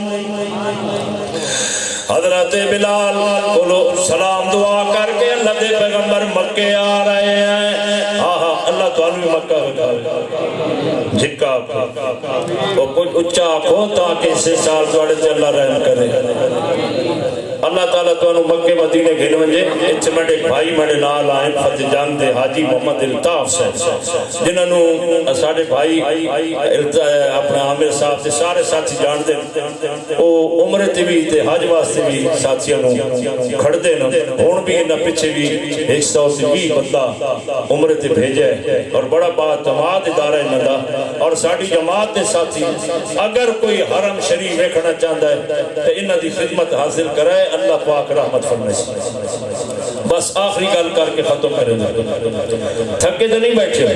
حضرت بلال بولو سلام دعا کر کے اللہ دے پیغمبر مکے آ رہے ہیں اللہ تو بھی مکہ جھکا وہ کچھ اچھا کھو تاکہ اسے سال دوڑے تے اللہ رحم کرے اللہ تعالیٰ تو انہوں مکے مدینے گھن ونجے اچھے مڈے بھائی مڈے نال آئیں فتح جان دے حاجی محمد الطاف سے جنہوں سارے بھائی اپنا عامر صاحب سے سارے ساتھی جان دے وہ عمرے تے بھی تے حاج واسطے بھی ساتھیاں نو کھڑ دے نا ہون بھی انہا پچھے بھی 120 بندہ عمرے تے بھیجے اور بڑا بات جماعت ادارہ انہا اور ساڑھی جماعت دے ساتھی اگر کوئی حرم شریف رکھنا چاہتا ہے تو انہا دی خدمت حاصل کرائے اللہ پاک رحمت فرمائے بس آخری گل کر کے ختم کریں تھکے تو نہیں بیٹھے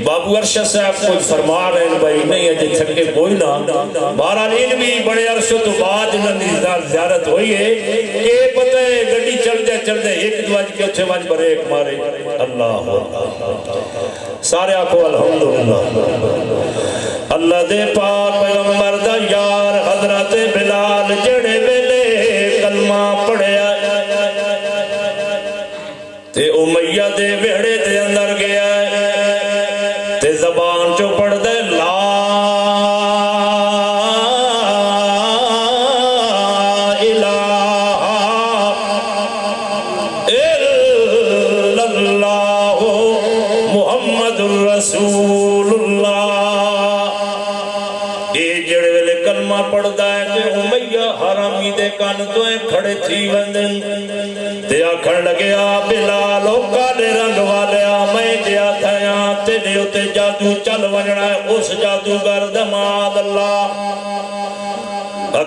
بابو ارشد صاحب کوئی فرما رہے ہیں بھائی نہیں ہے تھکے کوئی نہ بہرحال بھی بڑے عرصے تو بعد زیارت ہوئی ہے کہ پتہ ہے گڈی چل دے ایک دواج کے اچھے واج بریک مارے اللہ سارے آنکھوں الحمدللہ اللہ دے پاک پیغمبر دا یار حضرت بلال جڑے ویلے کلمہ پڑھیا تے امیہ دے ویڑے دے اندر گیا تے زبان چو پڑھ دے لا الہ الا اللہ محمد رسول اللہ اے جڑے ویلے کلمہ پڑھ دا ہے تے امیہ حرامی دے کان تو کھڑے تھی وندن تے آکھن لگیا بلالو کالے رنگ والے میں دیا تھیا تے دیو تے جادو چل ونجنا ہے اس جادوگر دماد اللہ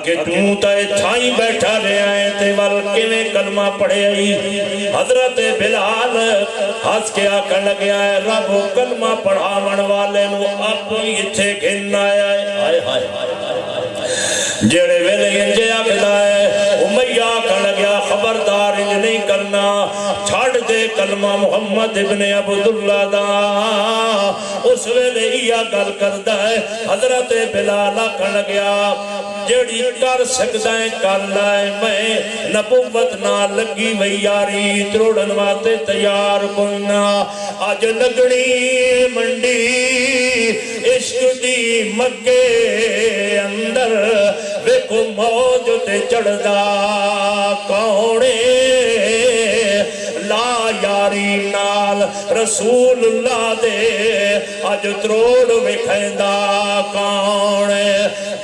کہ توں تے تھائی بیٹھا رہے آئے تے والکے میں کلمہ پڑھے آئی حضرت بلال ہاتھ کے آکھن لگیا ہے رب کلمہ پڑھاون والے نو اپنی اتھے گھن آیا ہے جڑے ویلے انجے آکھدا ہے امیہ آکھن لگیا خبردار انج نہیں کرنا چھاڑ دے کلمہ محمد ابن عبداللہ دا اس ویلے یہ گل کردا ہے حضرت بلال آکھن لگیا جڑی کر سکتا ہے کر لائے میں نبوت نہ لگی وی یاری تروڑن واتے تیار کوئی نہ آج لگڑی منڈی عشق دی مکے اندر ویکو موج تے چڑھدا کوڑے لا یاری نال رسول اللہ دے آج تروڑ وکھیندا کون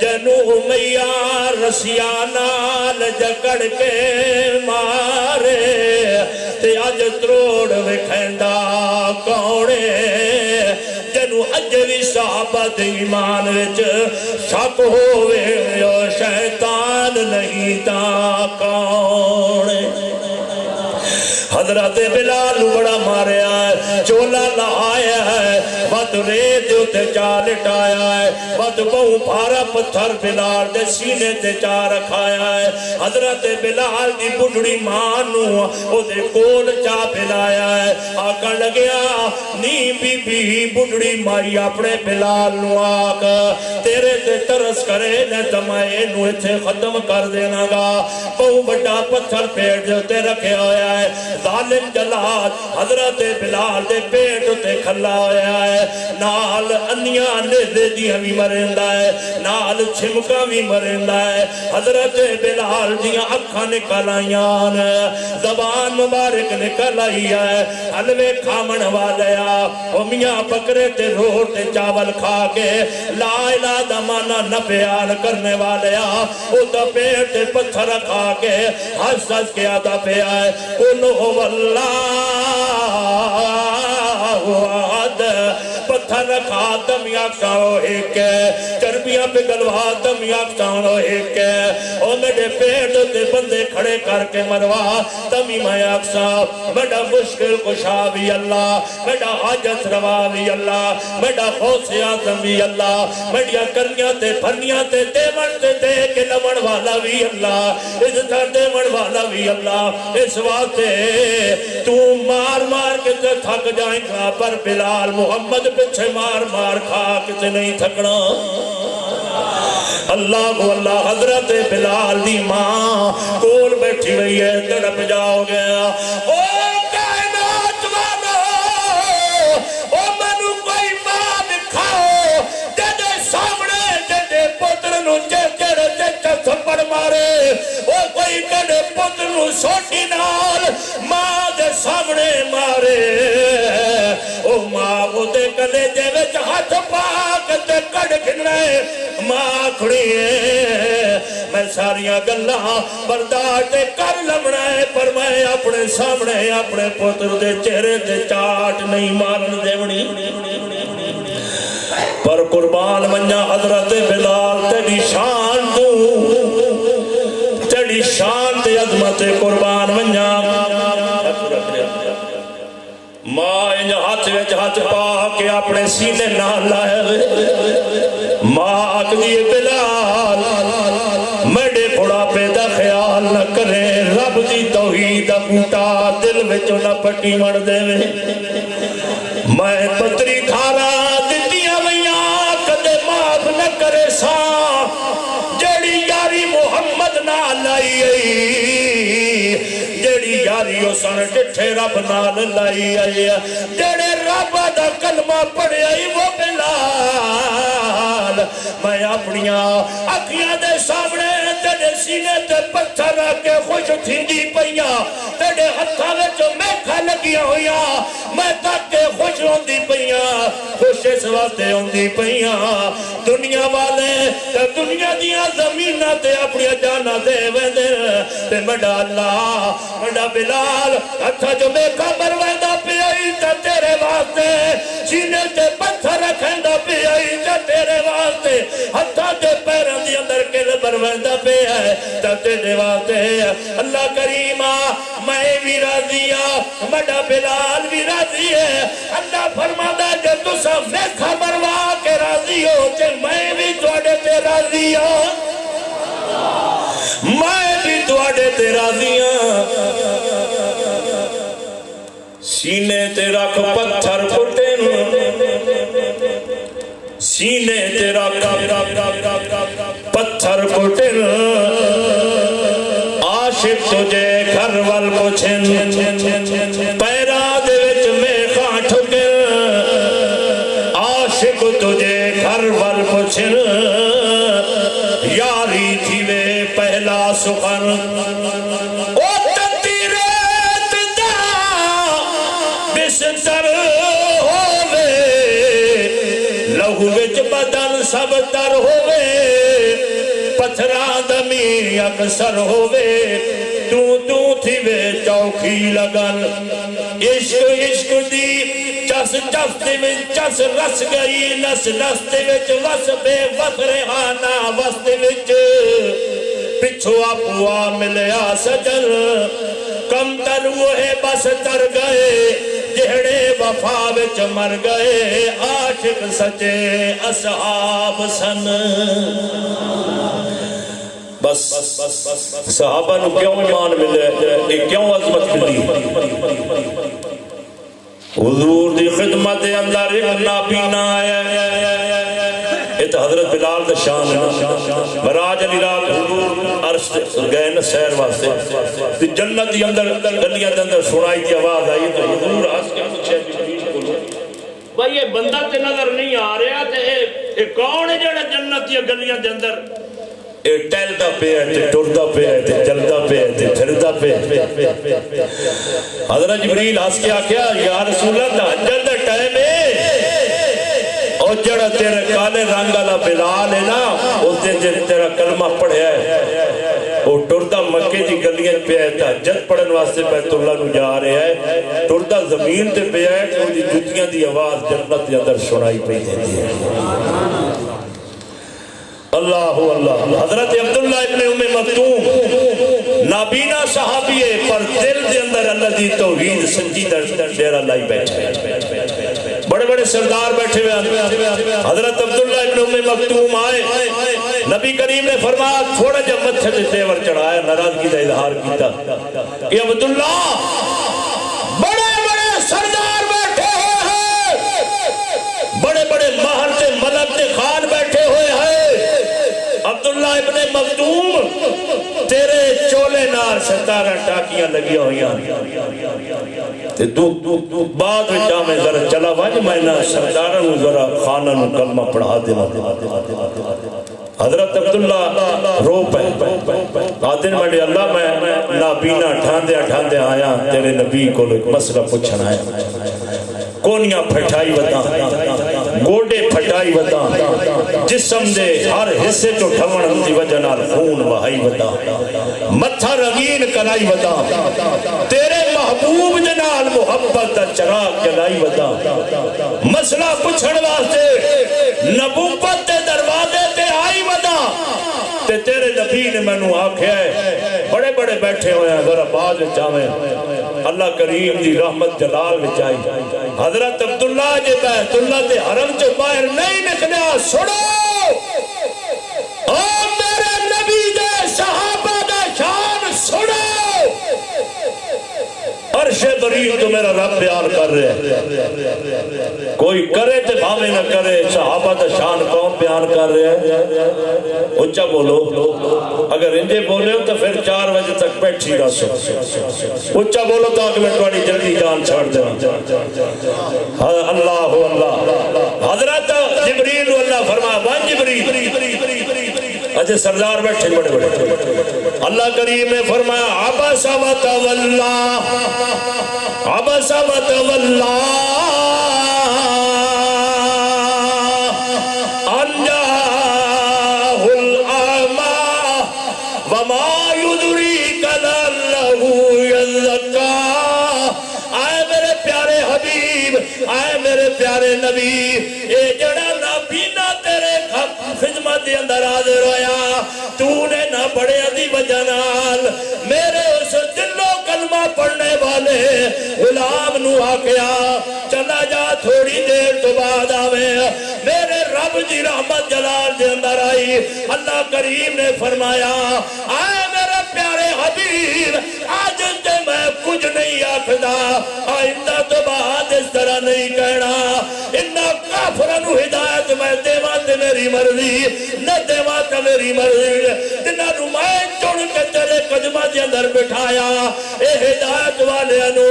جنو امیہ رسیا نال جکڑ کے مارے تے آج تروڑ وکھیندا کون جنو اجوی صحابہ دے ایمان وچ شک ہوئے شیطان نہیں تا کون حضرت بلال بڑا ماریا ہے چولا لہایا ہے ود ریت تے جا لٹایا ہے ود بہو پھارا پتھر بلال دے سینے تے جا رکھایا ہے حضرت بلال دی بڑھڑی مانو او دے کول چا پلایا ہے آکن لگیا نی بی بی بڑھڑی مائی اپنے بلال نو آک تیرے تے ترس کرے نے تمائے نو اتھے ختم کر دینا گا بہو بڑا پتھر پیٹ تے رکھے ہویا ہے ظالم جلال حضرت بلال دے پیٹ تے کھلا ہویا ہے نال انیاں نیزے دیاں بھی مرندہ ہے نال چھمکا بھی مرندہ ہے حضرت بلال دیاں اکھاں نکل آئیان زبان مبارک نکل آئی ہے حلوے کھامن والیا او میاں بکرے تے روٹ تے چاول کھا کے لا الہ دا مانا نہ بیان کرنے والیا او دا پیٹ تے پتھر کھا کے ہس ہس کے آدھا پہ آئے قل هو اللہ احد پتھر رکھا دم یکساں ایک ہے چربیاں پہ گلوا دم یکساں ایک ہے او میرے پیٹ تے بندے کھڑے کر کے مروا دمی میں یکساں میرا مشکل کشا بھی اللہ میرا حاجت روا بھی اللہ میرا خوص اعظم بھی اللہ میرا کرنیاں تے بھرنیاں تے دیمن تے دے کے لمن والا بھی اللہ اس طرح دیمن والا بھی اللہ اس واسطے تو مار مار کے تے تھک جائیں گا پر بلال محمد پچھے مار مار کھا کتے نہیں تھکنا اللہ کو اللہ حضرت بلال دی ماں کول بیٹھی ہوئی ہے تڑپ جاؤ گیا او کائنات والا او منو کوئی ماں دکھاؤ جدے سامنے جدے پتر نو چڑے چچا تھپڑ مارے او کوئی کڑے پتر نو سوٹی نال ماں دے سامنے مارے او ماں وہ دے کلے دے وچ ہاتھ پاک تے کڑ گھنے ماں کھڑی ہے میں ساریاں گلاں برداشت کر لمنا ہے پر میں اپنے سامنے اپنے پتر دے چہرے تے چاٹ نہیں مارن دیونی پر قربان منجا حضرت بلال تیری شان تو تیری شان تے عظمت قربان منجا ماں ان ہاتھ وچ ہاتھ پا کے اپنے سینے نال لائے ماں آکھدی بلال میرے بڑھاپے دا خیال نہ کرے رب دی توحید دا بوٹا دل وچ نہ پٹی مڑ دے میں پتری تھارا دتیاں ویاں کدے معاف نہ کرے سا جڑی یاری محمد نال لائی جڑی یاری او سن ڈٹھے رب نال لائی آئی جڑے رب دا کلمہ پڑھے آئی وہ بلال میں اپنیاں اکھیاں دے سامنے تیرے سینے تے پتھر رکھ کے خوش تھیندی پئیاں تیرے ہتھاں وچ میکھا لگیاں ہویاں میں تک کے خوش ہوندی پئیاں خوش اس واسطے ہوندی پئیاں دنیا والے تے دنیا دیاں زمیناں تے اپنی جاناں دے ویندے تے میرا اللہ میرا بلال ہتھاں جو میکھا برویندا پیا تے تیرے واسطے سینے تے پتھر رکھیندا پیا تے تیرے واسطے ہتھاں تے پیراں دے اندر کل برویندا پیا تے تیرے واسطے اللہ کریمہ میں بھی راضی ہاں میرا بلال بھی راضی ہے اللہ فرماتا ہے کہ تساں میکھا مروا کے راضی ہو تے میں بھی تواڈے تے راضی ہاں میں بھی تواڈے تے راضی ہاں سینے تے رکھ پتھر پھٹے سینے تے رکھ پتھر پھٹے عاشق تجھے گھر وال پوچھن پیرا دے وچ میخاں ٹھکن عاشق تجھے گھر وال پوچھن یاری تھی وے پہلا سخن او تتی ریت دا بستر ہووے لہو وچ بدن سب تر ہووے پتھراں دمی اکثر ہووے تو تھی وے چوکھی لگن عشق عشق دی چس چس دے وچ چس رس گئی نس نس دے وچ وس بے وس ریحانہ وس دے وچ پچھو آپوا ملیا سجن کم تر وہ بس تر گئے جہڑے وفا وچ مر گئے عاشق سچے اصحاب سن بس صحابہ نو کیوں ایمان ملے کیوں عظمت ملی حضور دی خدمت اندر ایک نابینا آیا یہ تو حضرت بلال دا شان ہے براج علی رات حضور عرش گئے نا سیر واسطے جنت دی اندر گلیاں دے اندر سنائی دی آواز آئی تو حضور ہنس کے پوچھے بھائی یہ بندہ تے نظر نہیں آ رہا تے کون ہے جڑا جنت دی گلیاں دے اندر ٹہلدا پیا تے ٹردا پیا تے چلدا پیا تے پھردا پیا حضرت جبریل ہنس کے آکھیا یا رسول اللہ تہجد دا ٹائم ہے اور جڑا تیرے کالے رنگ والا بلال ہے نا اس نے تیرا کلمہ پڑھیا ہے وہ ٹردا مکے دی گلیاں پہ ہے تہجد پڑھن واسطے بیت اللہ نو جا رہا ہے ٹردا زمین تے پہ ہے کہ وہ جوتیاں دی آواز جنت دے اندر سنائی پئی دیندی ہے اللہ اللہ حضرت عبداللہ ابن ام مکتوم نابینا صحابی ہے پر دل دے اندر اللہ دی توحید سچی ڈیرہ لائی بیٹھے بڑے بڑے سردار بیٹھے ہوئے حضرت عبداللہ ابن ام مکتوم آئے نبی کریم نے فرمایا تھوڑا جب متھے سے تیور چڑھایا ناراضگی کا اظہار کیتا کہ عبداللہ بڑے بڑے سردار بیٹھے ہوئے ہیں بڑے بڑے مہر سے ملک سے خان بیٹھے ہوئے ہیں عبداللہ ابن مکتوم تیرے چولے نار 17 ٹاکیاں لگی ہوئیاں بعد میں جامع ذرا چلا وانج میں نا سرداروں ذرا خانہ کلمہ پڑھا دے حضرت عبداللہ رو پہ آدھن میں اللہ میں نابینا ٹھاندے آیا تیرے نبی کو ایک مسئلہ پوچھنا ہے کونیاں پھٹائی وطا گوڑے پھٹائی وطا جسم دے ہر حصے جو ٹھمن دی وجہ نال خون وہائی وطا متھا رغین کلائی وطا تیرے محبوب جنال محبت دا چراغ جلائی وطا مسئلہ پوچھن واسطے نبوت دے دروازے تے آئی وطا تے تیرے نبی نے میں نو آکھیا ہے بڑے بڑے بیٹھے ہوئے ہیں ذرا باز جاویں اللہ کریم دی رحمت جلال بچائی حضرت عبداللہ جے بیت اللہ تے حرم چو باہر نہیں نکلیا سنو او میرے نبی دے صحابہ دا شان سنو عرش برین تو میرا رب بیان کر رہے ہیں کوئی کرے تے بھاوے نہ کرے صحابہ دا شان کون بیان کر رہے ہیں اچھا بولو اگر انجے بولے ہو تو پھر 4 بجے تک بیٹھی رہا سو اچھا بولو تو آگے میں توڑی جلدی جان چھاڑ دے اللہ اللہ حضرت جبریل اللہ فرما وان جبریل اچھے سردار بیٹھے بڑے بڑے اللہ کریم نے فرمایا عبس و تولا عبس و تولا انجاہ الاعمى وما يدريك لعله يزكى آئے میرے پیارے حبیب آئے میرے پیارے نبی اے جڑا نابینا تیرے خدمت دے اندر حاضر ہویا تو نے نہ بڑے دی وجہ نال میرے اس دلوں کلمہ پڑھنے والے غلام نو آکیا چلا جا تھوڑی دیر تو بعد آوے میرے رب دی رحمت جلال دے اندر آئی اللہ کریم نے فرمایا آئے میرے پیارے حبیب آج تے میں کچھ نہیں آکھدا آئندہ تو بعد اس طرح نہیں کہنا انہا کافرانو ہدایت میں دیوا تے میری مرضی نہ دیوا تے میری مرضی تنہا نمائن چڑھ کے تیرے قدمہ دے اندر بٹھایا اے ہدایت والے انو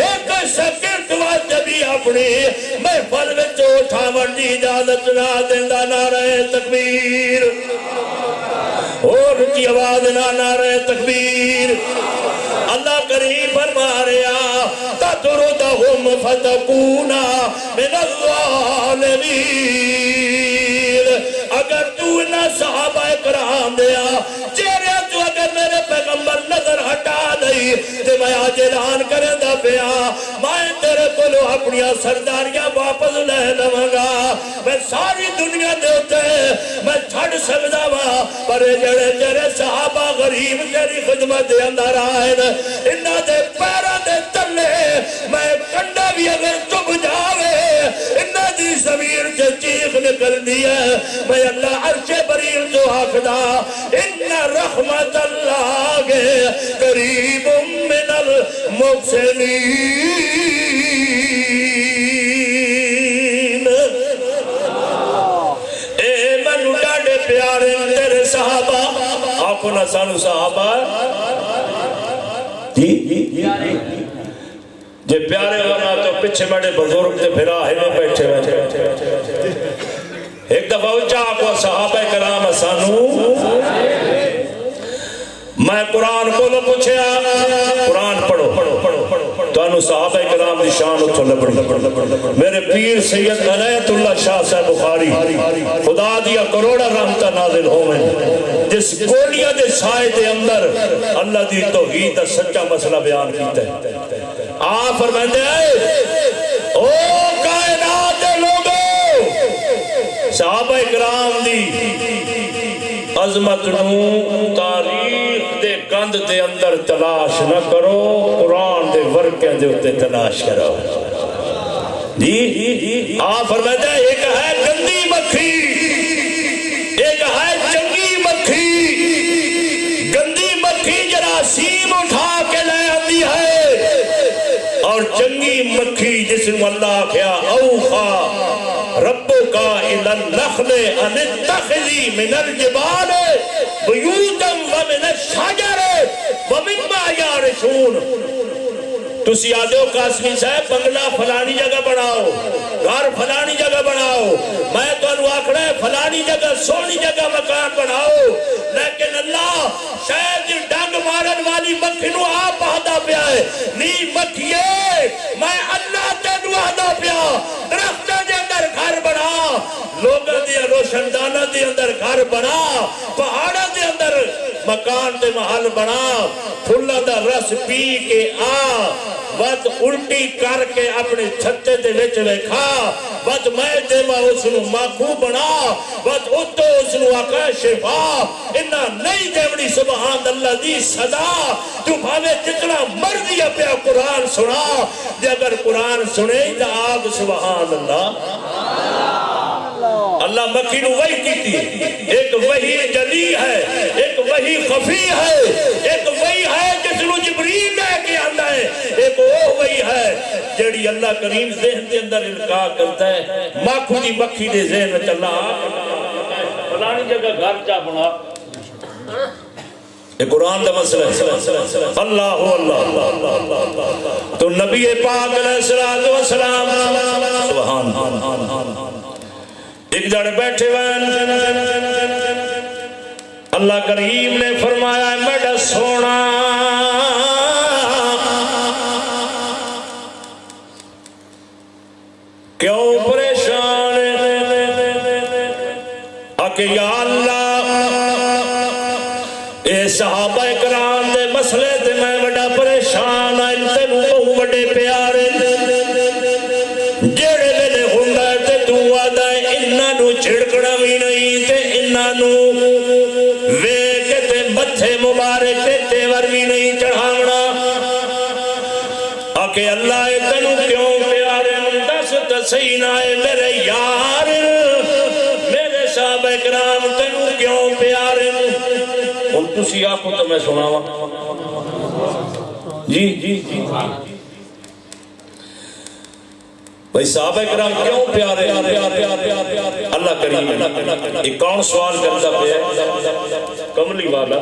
ایک سکرت والے بھی اپنی محفل میں چوٹھا وردی اجازت نہ دیندہ نعرہ تکبیر اور کی آواز نعرہ تکبیر اللہ کریم فرما رہا تَتْرُدَهُمْ فَتَكُونَ مِنَ الظَّالِمِينَ اگر تو نہ صحابہ کرام دیا چہرے تو اگر میرے پیغمبر نظر ہٹا دئی تو میں آج اعلان کریں دا پیا میں تیرے کولو اپنی سرداریاں واپس لے لواں میں ساری دنیا دے ہوتے میں چھڑ سکدا وا پر جڑے تیرے صحابہ غریب تیری خدمت دے اندر آئے انہاں دے پیراں دے تلے میں کنڈا بھی اگر چب جاوے انہاں دی ضمیر سے چیخ نکل دی ہے میں اللہ عرش بریر جو آخدا ان رحمت اللہ قریب من المحسنین اے منو ڈاڑے پیارے تیرے صحابہ آپ نہ سانو صحابہ جی جے پیارے ہونا تو پچھے بڑے بزرگ تے پھرا ہے میں بیٹھے ایک دفعہ اچھا کو صحابہ کرام سانو میں قرآن کو لو پوچھے قرآن پڑھو تو انہوں صحابہ کرام دی شان اتھو لبڑی میرے پیر سید عنایت اللہ شاہ صاحب بخاری خدا دیا کروڑا رحمتہ نازل ہوئے جس گولیاں دے سائے دے اندر اللہ دی توحید دا سچا مسئلہ بیان کیتا ہے آپ فرمائے آئے او کائنات دے لوگوں صحابہ کرام دی عظمت نو تاریخ دے گند دے اندر تلاش نہ کرو قرآن دے ورکے دے اتے تلاش کرو جی آپ فرماتے ہیں ایک ہے گندی مکھی ایک ہے چنگی مکھی گندی مکھی جراثیم اٹھا کے لے آتی ہے اور چنگی مکھی جس نے اللہ کیا اوخا ربک الی النخل ان اتخذی من الجبال بیوتا ومن الشجر ومما یعرشون تسی آدھے ہو قاسمی صاحب بنگلہ فلانی جگہ بناؤ گھر فلانی جگہ بناؤ میں تو انہوں آکھڑا ہے فلانی جگہ سونی جگہ مکان بناؤ لیکن اللہ شاید ڈنگ مارن والی مکھی نو آپ پہدا پیا ہے نی مکھیے میں اللہ تینو آدھا پیا درختہ دے اندر گھر بنا لوگاں دے روشندانہ دے اندر گھر بنا پہاڑا دے اندر مکان دے محل بنا پھلا دا رس پی کے آ بات الٹی کر کے اپنے چھتے دے وچ کھا بات میں دے ماں اس نو ماکو بنا بات اتو اس نو آقا شفا انہا نہیں دیوڑی سبحان اللہ دی صدا تو بھاوے جتنا مرضی اپیا قرآن سنا جے اگر قرآن سنے تو آگ سبحان اللہ اللہ مکھی نو وحی کی تھی ایک وحی جلی ہے ایک وحی خفی ہے ایک وحی ہے جس نو جبریل لے کے آندہ ہے ایک وہ وحی ہے جڑی اللہ کریم ذہن کے اندر القاء کرتا ہے ماکھو دی مکھی دے ذہن میں چلا فلانی جگہ گھر جا بنا یہ قرآن دا مسئلہ ہے اللہ اللہ تو نبی پاک علیہ السلام سبحان ایک جڑ بیٹھے ہوئے اللہ کریم نے فرمایا میڈا سونا کیوں پریشان آکے یا اللہ اے صحابہ کرام دے مسئلے تے میں بڑا پریشان آئے تینوں بہو بڑے پیارے جیڑے میرے ہنڈا تے تو آدھا انہاں نو چھڑکڑا بھی نہیں تے انہاں نو ویکے تے متھے مبارک تے تیور بھی نہیں چڑھاونا آکے اللہ تینوں کیوں پیارے دس تسینہ اے میرے یار میرے صحابہ کرام تینوں کیوں پیارے ان تسی آپ کو تو میں سناوا جی بھئی صحابہ کرام کیوں پیارے اللہ کریم ایک کون سوال کرتا پہ ہے کملی والا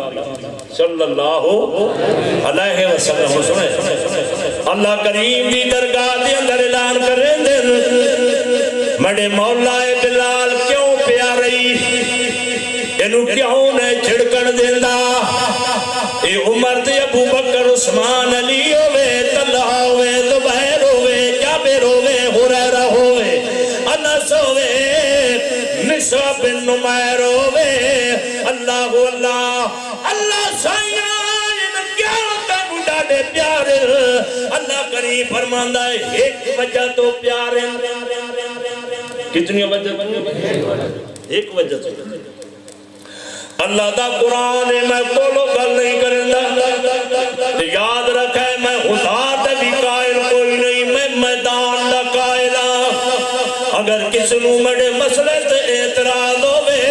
صلی اللہ علیہ وسلم سنے اللہ کریم دی درگاہ دی اندر اعلان کریں دن مڑے مولا بلال کیوں پیارے انہوں کیوں نے چھڑکن دیندہ اے عمر دے ابو بکر عثمان علی ہوئے طلحہ ہوئے زبیر ہوئے جابر ہوئے حریرہ ہوئے انس ہوئے نسوہ بن نمیر ہوئے اللہ اللہ اللہ سائیان کیا تنو ڈاڑے ڈاڈے پیارے اللہ کریم فرماندا ہے ایک وجہ تو پیارے کتنی وجہ ایک وجہ تو اللہ دا قرآن ہے میں کولو گل نہیں کرندا یاد رکھے میں خدا تے بھی قائل کوئی نہیں میں میدان دا قائل ہاں اگر کسی نو میرے مسئلے تے اعتراض ہوے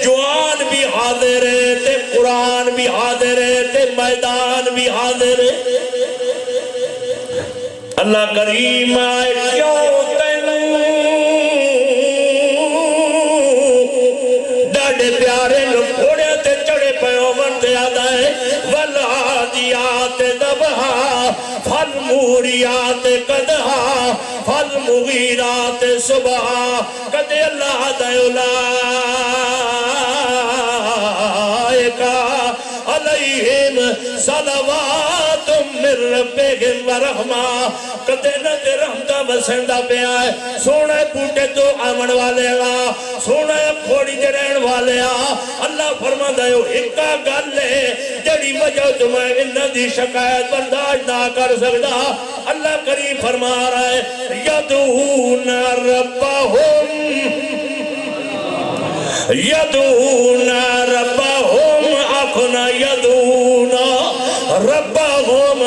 جوان بھی حاضر ہے تے قرآن بھی حاضر ہے تے میدان بھی حاضر ہے اللہ کریم آئے کیوں تینوں ڈاڈے پیارے لوگ گھوڑے تے چڑھے پیو منتے آدھا ہے والعادیات ذبحا فالموریات قدحا فالمغیرات صبحا قد اللہ دے اولائکا علیہم صلوات من ربہم ورحمہ کتے نہ تے رحمتہ بسندہ پہ آئے سونے بوٹے تو آمن والے آ سونے کھوڑی دے رہن والے آ اللہ فرما دے ہکا گل لے جڑی وجہ تمہیں انہ دی شکایت برداشت نہ کر سکتا اللہ کریم فرما رہا ہے یدعون ربہم آخنا یدعون ربہم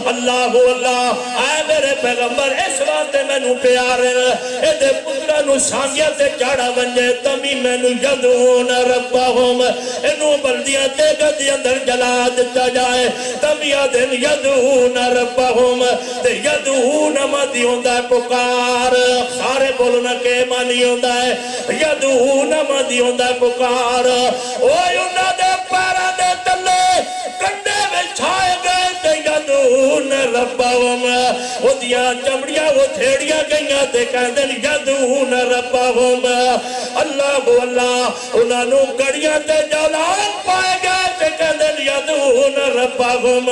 اللہ اللہ اے میرے پیغمبر اس بات میں نو پیارے اے دے پترہ نو سانگیت چاڑا بنجے تمی میں نو یدعون ربہم انو بلدیاں دیگا دی اندر جلا دیتا جائے تمی آدھن یدعون ربہم تے یدعون مدی ہوندہ ہے پکار سارے بولنا کے مانی ہوندہ ہے یدعون مدی ہوندہ ہے پکار اوہ انہا دے پیرا دے تلے کنڈے میں چھائے گئے تے یدعون ربہم وہ دیا چمڑیاں وہ تھیڑیاں گئیاں تے کہندن یدعون ربہم اللہ کو اللہ انہاں نو گڑیاں تے جولان پائے گئے تے کہندن یدعون ربہم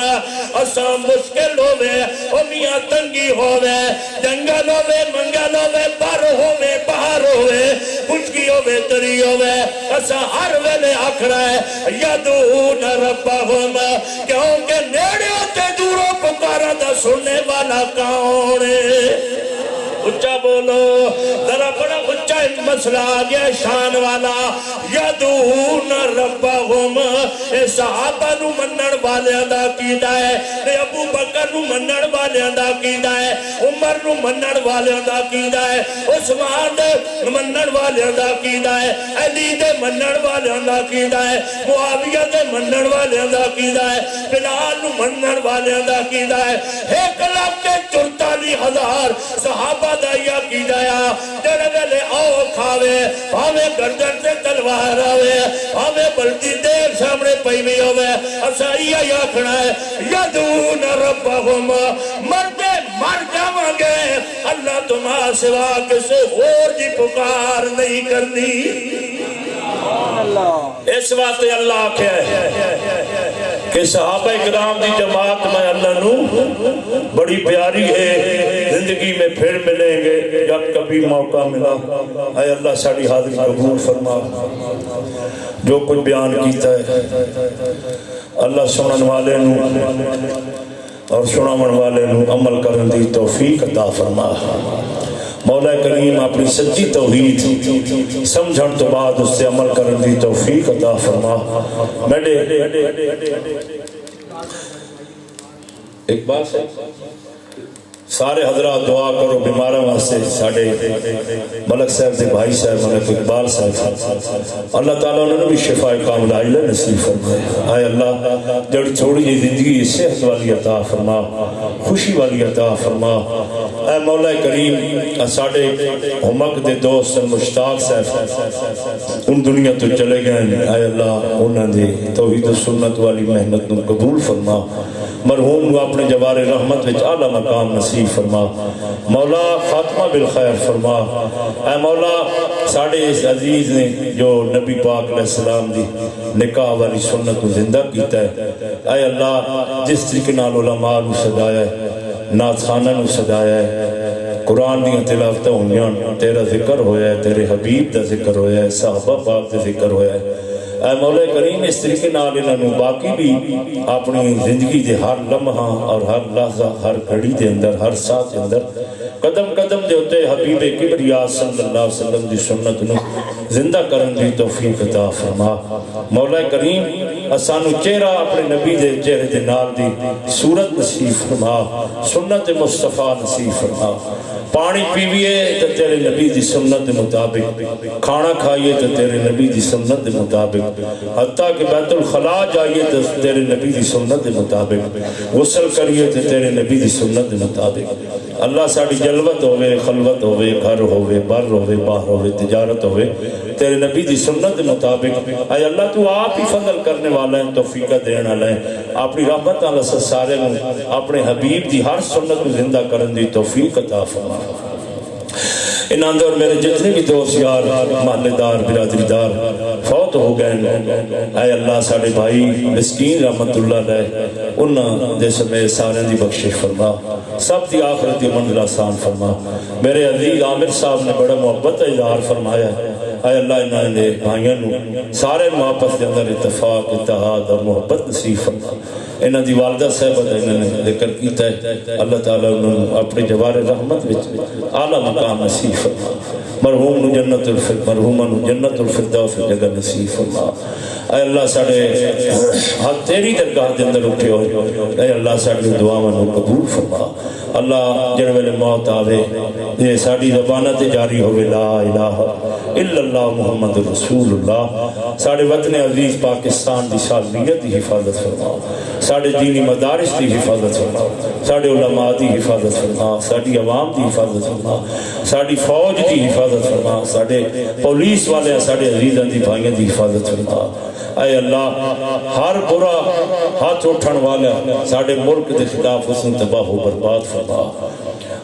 اساں مشکل ہوئے او میاں تنگی ہوئے جنگل ہوئے منگل ہوئے بر ہوئے بہر ہوئے کچھکی ہوئے تری ہوئے اساں ہر ویلے آکھرا ہے یدعون ربہم کیونکہ نیڑے ہوتے دوروں پکارا دا سننے والا کون ہے اچھا بولو ذرا بڑا اچھا مسئلہ آگیا شان والا یدعون ربہم اے صحابہ نو منن والے ادا کیتا ہے اے ابو بکر نو منن والے ادا کیتا ہے عمر نو منن والے ادا کیتا ہے عثمان دے منن والے ادا کیتا ہے علی دے منن والے ادا کیتا ہے معاویہ دے منن والے ادا کیتا ہے بلال نو منن والے ادا کیتا ہے 1,44,000 صحابہ دائیا کی جایا جڑے ویلے آؤ کھاوے ہمیں گردن سے تلوار آوے ہمیں بلدی دیر سامنے پیوی ہوئے اسائی آکھنا ہے یدعون ربہم مردے مر جاواں گے اللہ تمہاں سوا کسے اور دی پکار نہیں کرنی اس وقت اللہ کیا ہے کہ صحابہ اکرام دی جماعت میں اللہ نو بڑی پیاری ہے زندگی میں پھر ملیں گے جب کبھی موقع ملا اے اللہ ساڑی حاضری قبول فرما جو کچھ بیان کیتا ہے اللہ سنن والے نو اور سنن والے نو عمل کرن دی توفیق عطا فرما مولا کریم اپنی سچی توحید سمجھن تو بعد اس سے عمل کرن دی توفیق عطا فرما میڈے ایک بات ہے سارے حضرات دعا کرو بیماروں واسطے ساڑھے ملک صاحب دے بھائی صاحب ملک اقبال صاحب اللہ تعالیٰ انہوں نے بھی شفاء کاملہ علیہ نصیب فرمائے آئے اللہ جڑ چھوڑی زندگی صحت والی عطا فرما خوشی والی عطا فرما اے مولا کریم ساڑھے ہمک دے دوست مشتاق صاحب ان دنیا تو چلے گئے آئے اللہ انہوں نے توحید و سنت والی محنت نو قبول فرما مرحوم نو اپنے جوار رحمت وچ اعلیٰ مقام نصیب فرما مولا خاتمہ بالخیر فرما اے مولا ساڑھے اس عزیز نے جو نبی پاک علیہ السلام دی نکاح والی سنت کو زندہ کیتا ہے اے اللہ جس طریقے نال علماء نو سجایا ہے نعت خانہ نو سجایا ہے قرآن دیاں تلاوتیں ہوئیاں تیرا ذکر ہویا ہے تیرے حبیب دا ذکر ہویا ہے صحابہ پاک دا ذکر ہویا ہے اے مولا کریم اس طریقے نال انہاں نوں باقی بھی اپنی زندگی دے ہر لمحہ اور ہر لحظہ ہر گھڑی دے اندر ہر ساتھ دے اندر قدم قدم دے ہوتے حبیب کبریا صلی اللہ علیہ وسلم دی سنت نو زندہ کرن دی توفیق عطا فرما مولا کریم اسانو چہرہ اپنے نبی دے چہرے دے نال دی صورت نصیب فرما سنت مصطفیٰ نصیب فرما پانی پیویے تو تیرے نبی دی سنت دے مطابق کھانا کھائیے تو تیرے نبی دی سنت دے مطابق حتیٰ کہ بیت الخلا جائیے تو تیرے نبی دی سنت دے مطابق غسل کریے تو تیرے نبی دی سنت دے مطابق اللہ ساڑی جلوت ہوئے خلوت ہوئے گھر ہوئے بر ہوئے باہر ہوئے تجارت ہوئے تیرے نبی دی سنت دے مطابق اے اللہ تو آپ ہی فضل کرنے والا ہے توفیقہ دینا لائے اپنی رحمت اللہ سے سارے میں اپنے حبیب دی ہر سنت کو زندہ کرن دی توفیق عطا فرما ان اندر میرے جتنے بھی دوست یار محلے دار برادری دار فوت ہو گئے اے اللہ ساڑے بھائی مسکین رحمت اللہ علیہ انہاں دے سمیت سارے دی بخشش فرما سب دی آخرت دی منزل آسان فرما میرے عزیز عامر صاحب نے بڑا محبت اظہار فرمایا ہے اے اللہ انہوں نے بھائیوں سارے محبت کے اندر اتفاق اتحاد اور محبت نصیب فرما انہوں دی والدہ صاحبہ انہوں نے ذکر کیتا ہے اللہ تعالیٰ انہوں اپنے جوار رحمت وچ اعلیٰ مقام نصیب فرما مرحوم نو جنت الفردوس جگہ نصیب فرما اے اللہ ساڑے ہاتھ تیری درگاہ دے اندر اٹھے ہوئے اے اللہ ساڑے دعاواں نو قبول فرما اللہ جڑے ویلے موت آوے یہ ساڑی زبانت جاری ہوئے لا الہ الا اللہ محمد رسول اللہ ساڑے وطن عزیز پاکستان دی سالمیت دی حفاظت فرما ساڑے دینی مدارس دی حفاظت فرما ساڑے علماء دی حفاظت فرما ساڑی عوام دی حفاظت فرما ساڑی فوج دی حفاظت فرما ساڑے پولیس والے ساڑے عزیزاں دی بھائیاں دی حفاظت فرما اے اللہ ہر برا ہاتھ اٹھن والا ساڑے ملک دے خلاف حسن تباہ و برباد فرما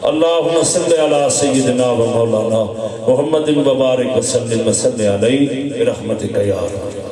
اللہم صلی علی سیدنا و مولانا محمد مبارک وسلم علیہ برحمتک یا رب